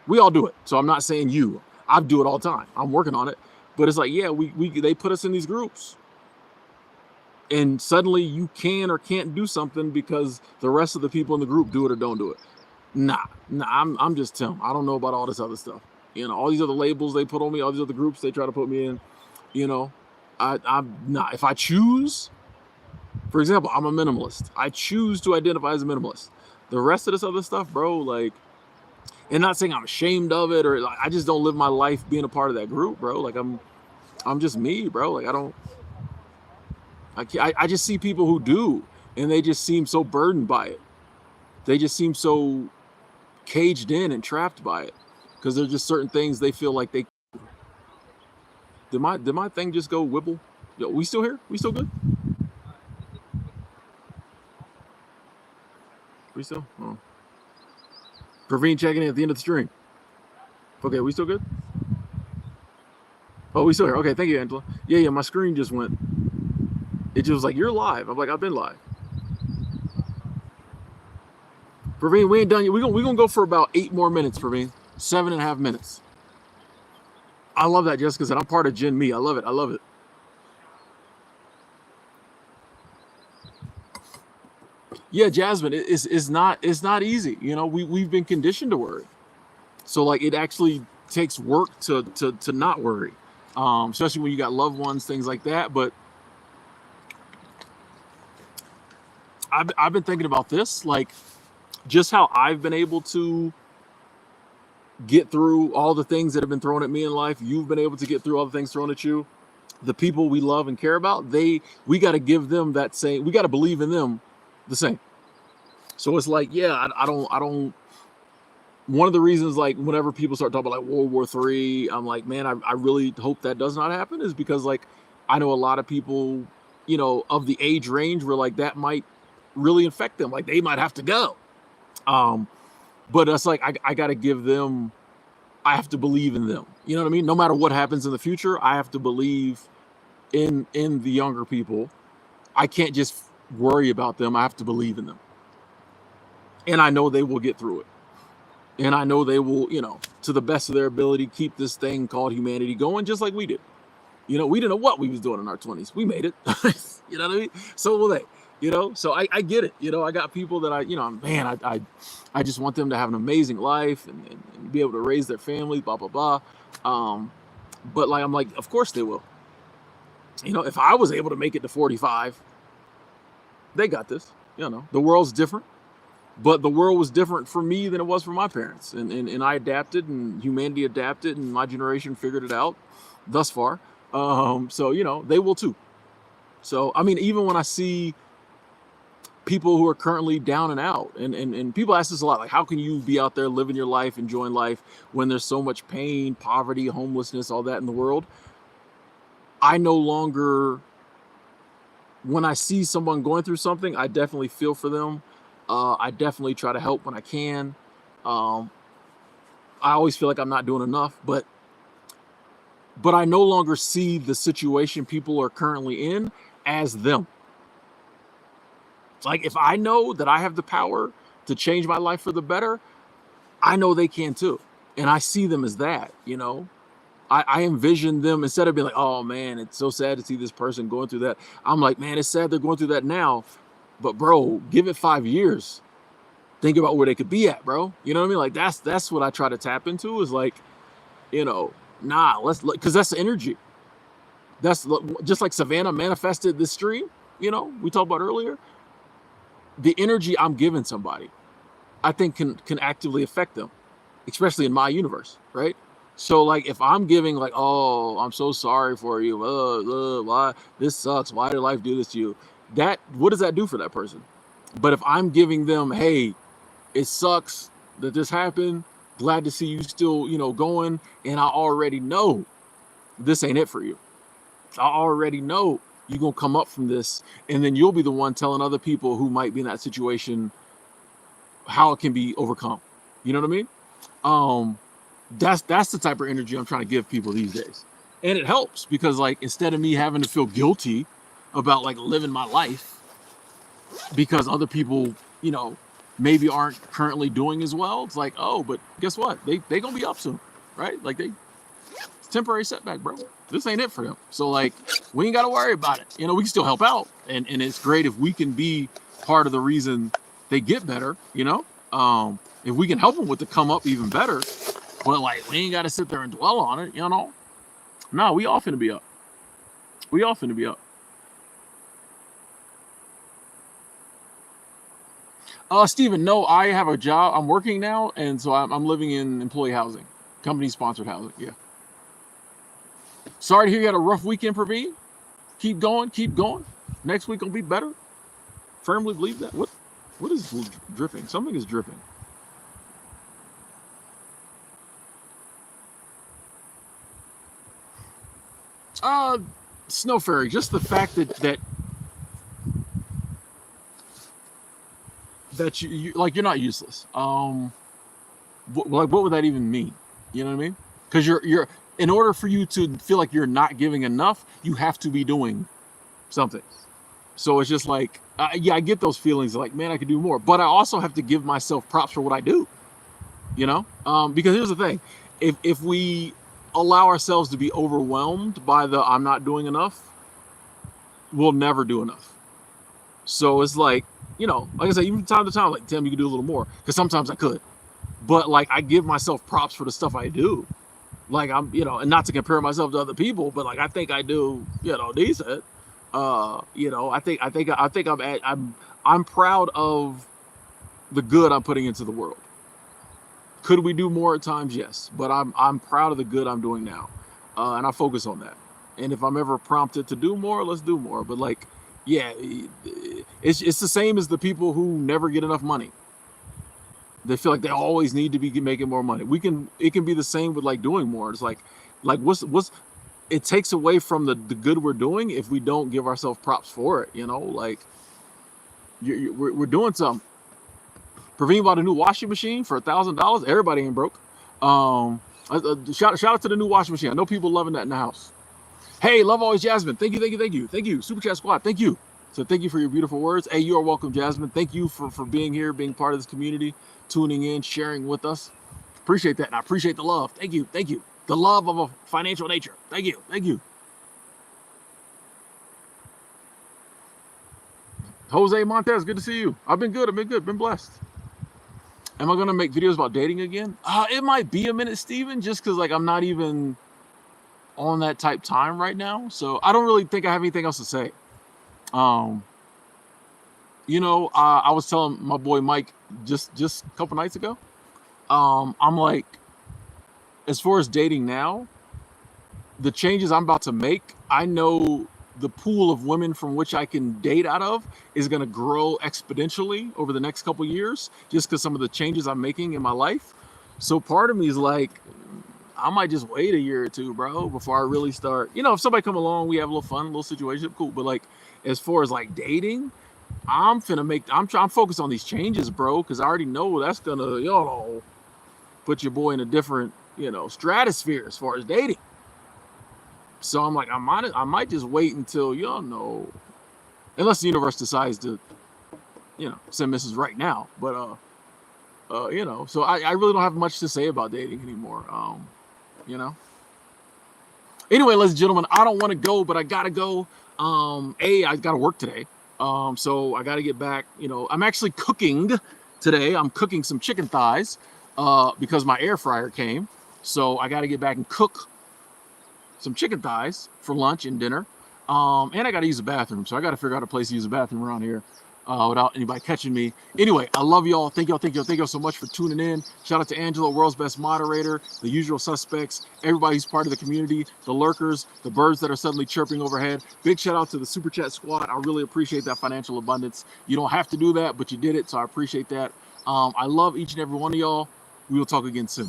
We all do it. So I'm not saying you. I do it all the time. I'm working on it. But it's like, yeah, they put us in these groups. And suddenly you can or can't do something because the rest of the people in the group do it or don't do it. Nah, I'm just Tim. I don't know about all this other stuff. All these other labels they put on me, all these other groups they try to put me in, I'm not. If I choose, for example, I'm a minimalist. I choose to identify as a minimalist. The rest of this other stuff, bro, like, and not saying I'm ashamed of it, or like, I just don't live my life being a part of that group, bro. Like, I'm just me, bro. Like, I just see people who do, and they just seem so burdened by it. They just seem so caged in and trapped by it because there's just certain things they feel like they. Did my thing just go wibble? Yo, we still here? We still good? We still? Oh. Praveen checking in at the end of the stream. Okay, we still good? Oh, we still here. Okay, thank you, Angela. Yeah, my screen just went. It just was like, you're live. I'm like, I've been live. Praveen, we ain't done yet. We're gonna go for about 8 more minutes, Praveen. 7.5 minutes. I love that, Jessica said. I'm part of Gen Me. I love it. I love it. Yeah, Jasmine, it's not easy. We've been conditioned to worry. So like, it actually takes work to not worry. Especially when you got loved ones, things like that. But I've been thinking about this, like, just how I've been able to get through all the things that have been thrown at me in life. You've been able to get through all the things thrown at you. The people we love and care about, we got to give them that same, we got to believe in them the same. So it's like, yeah, I don't, one of the reasons, like, whenever people start talking about like World War III, I'm like, man, I really hope that does not happen, is because, like, I know a lot of people, of the age range where, like, that might really infect them. Like, they might have to go. But it's like, I got to give them, I have to believe in them. You know what I mean? No matter what happens in the future, I have to believe in the younger people. I can't just worry about them. I have to believe in them. And I know they will get through it. And I know they will, to the best of their ability, keep this thing called humanity going, just like we did. We didn't know what we was doing in our 20s. We made it. You know what I mean? So will they. So I get it. I got people that I just want them to have an amazing life and be able to raise their family, blah, blah, blah. But like, I'm like, of course they will. If I was able to make it to 45, they got this. The world's different, but the world was different for me than it was for my parents. And I adapted, and humanity adapted, and my generation figured it out thus far. So, they will too. So, I mean, even when I see people who are currently down and out, and people ask this a lot, like, how can you be out there living your life, enjoying life, when there's so much pain, poverty, homelessness, all that in the world? I no longer when I see someone going through something, I definitely feel for them. I definitely try to help when I can. Um, I always feel like I'm not doing enough, but I no longer see the situation people are currently in as them. It's like if I know that I have the power to change my life for the better, I know they can too. And I see them as that, you know. I envision them, instead of being like, oh man, it's so sad to see this person going through that. I'm like, man, it's sad they're going through that now. But bro, give it 5 years. Think about where they could be at, bro. You know what I mean? Like that's what I try to tap into, is like, you know, nah, let's look, because that's the energy. That's just like Savannah manifested this stream, you know, we talked about earlier. The energy I'm giving somebody, I think can actively affect them, especially in my universe, right? So like if I'm giving like, oh, I'm so sorry for you, why this sucks, why did life do this to you, that, what does that do for that person? But if I'm giving them, hey, it sucks that this happened, glad to see you still, you know, going, and I already know this ain't it for you, I already know you're gonna come up from this, and then you'll be the one telling other people who might be in that situation how it can be overcome. You know what I mean? um that's the type of energy I'm trying to give people these days. And it helps because like instead of me having to feel guilty about like living my life because other people, you know, maybe aren't currently doing as well, it's like, oh, but guess what, they gonna be up soon, right? Like it's temporary setback, bro. This ain't it for them. So like we ain't gotta worry about it. You know, we can still help out, and it's great if we can be part of the reason they get better, you know. If we can help them with the come up even better. But like we ain't gotta sit there and dwell on it, you know. No, we all finna be up. We all finna be up. Steven, no, I have a job. I'm working now, and so I'm living in employee housing, company sponsored housing. Yeah. Sorry to hear you had a rough weekend, Praveen. Keep going, keep going. Next week will be better. Firmly believe that. What is dripping? Something is dripping. Uh, Snow Fairy. Just the fact that you like you're not useless. Like what would that even mean? You know what I mean? Because you're in order for you to feel like you're not giving enough, you have to be doing something. So it's just like, yeah, I get those feelings like, man, I could do more, but I also have to give myself props for what I do. You know, because here's the thing: if we allow ourselves to be overwhelmed by the I'm not doing enough, we'll never do enough. So it's like, you know, like I said, even time to time, like, Tim, you can do a little more, because sometimes I could, but like I give myself props for the stuff I do. Like I'm, you know, and not to compare myself to other people, but like I think I do, you know, decent. You know, I think I'm proud of the good I'm putting into the world. Could we do more at times? Yes, but I'm proud of the good I'm doing now, and I focus on that. And if I'm ever prompted to do more, let's do more. But like, yeah, it's the same as the people who never get enough money. They feel like they always need to be making more money. It can be the same with like doing more. It's like what's it takes away from the good we're doing if we don't give ourselves props for it. You know, like we're doing something. Praveen bought a new washing machine for $1,000. Everybody ain't broke. Shout out to the new washing machine. I know people loving that in the house. Hey, love always Jasmine. Thank you, thank you, thank you, thank you. Super Chat Squad. Thank you. So thank you for your beautiful words. Hey, you are welcome, Jasmine. Thank you for being here, being part of this community, tuning in, sharing with us. Appreciate that. And I appreciate the love. Thank you, thank you. The love of a financial nature. Thank you, thank you. Jose Montez, good to see you. I've been good. I've been good. Been blessed. Am I gonna make videos about dating again? It might be a minute, Steven, just because like I'm not even on that type time right now. So I don't really think I have anything else to say. Um, you know, I was telling my boy Mike just a couple nights ago. I'm like, as far as dating now, the changes I'm about to make, I know the pool of women from which I can date out of is going to grow exponentially over the next couple years, just because some of the changes I'm making in my life. So part of me is like, I might just wait a year or two, bro, before I really start. You know, if somebody come along, we have a little fun, a little situation, cool. But like, As far as like dating, I'm trying to focus on these changes, bro, because I already know that's gonna, put your boy in a different, stratosphere as far as dating. So I'm like, I might just wait until, unless the universe decides to, send Mrs. right now. But so I really don't have much to say about dating anymore. You know. Anyway, ladies and gentlemen, I don't want to go, but I gotta go. I gotta work today. So I gotta get back. I'm actually cooking today. I'm cooking some chicken thighs, because my air fryer came. So I gotta get back and cook some chicken thighs for lunch and dinner. And I gotta use the bathroom. So I gotta figure out a place to use the bathroom around here. Without anybody catching me. Anyway, I love y'all. Thank y'all so much for tuning in. Shout out to Angela, world's best moderator, the usual suspects, everybody who's part of the community, the lurkers, the birds that are suddenly chirping overhead. Big shout out to the Super Chat squad. I really appreciate that financial abundance. You don't have to do that, but you did it, so I appreciate that. I love each and every one of y'all. We will talk again soon.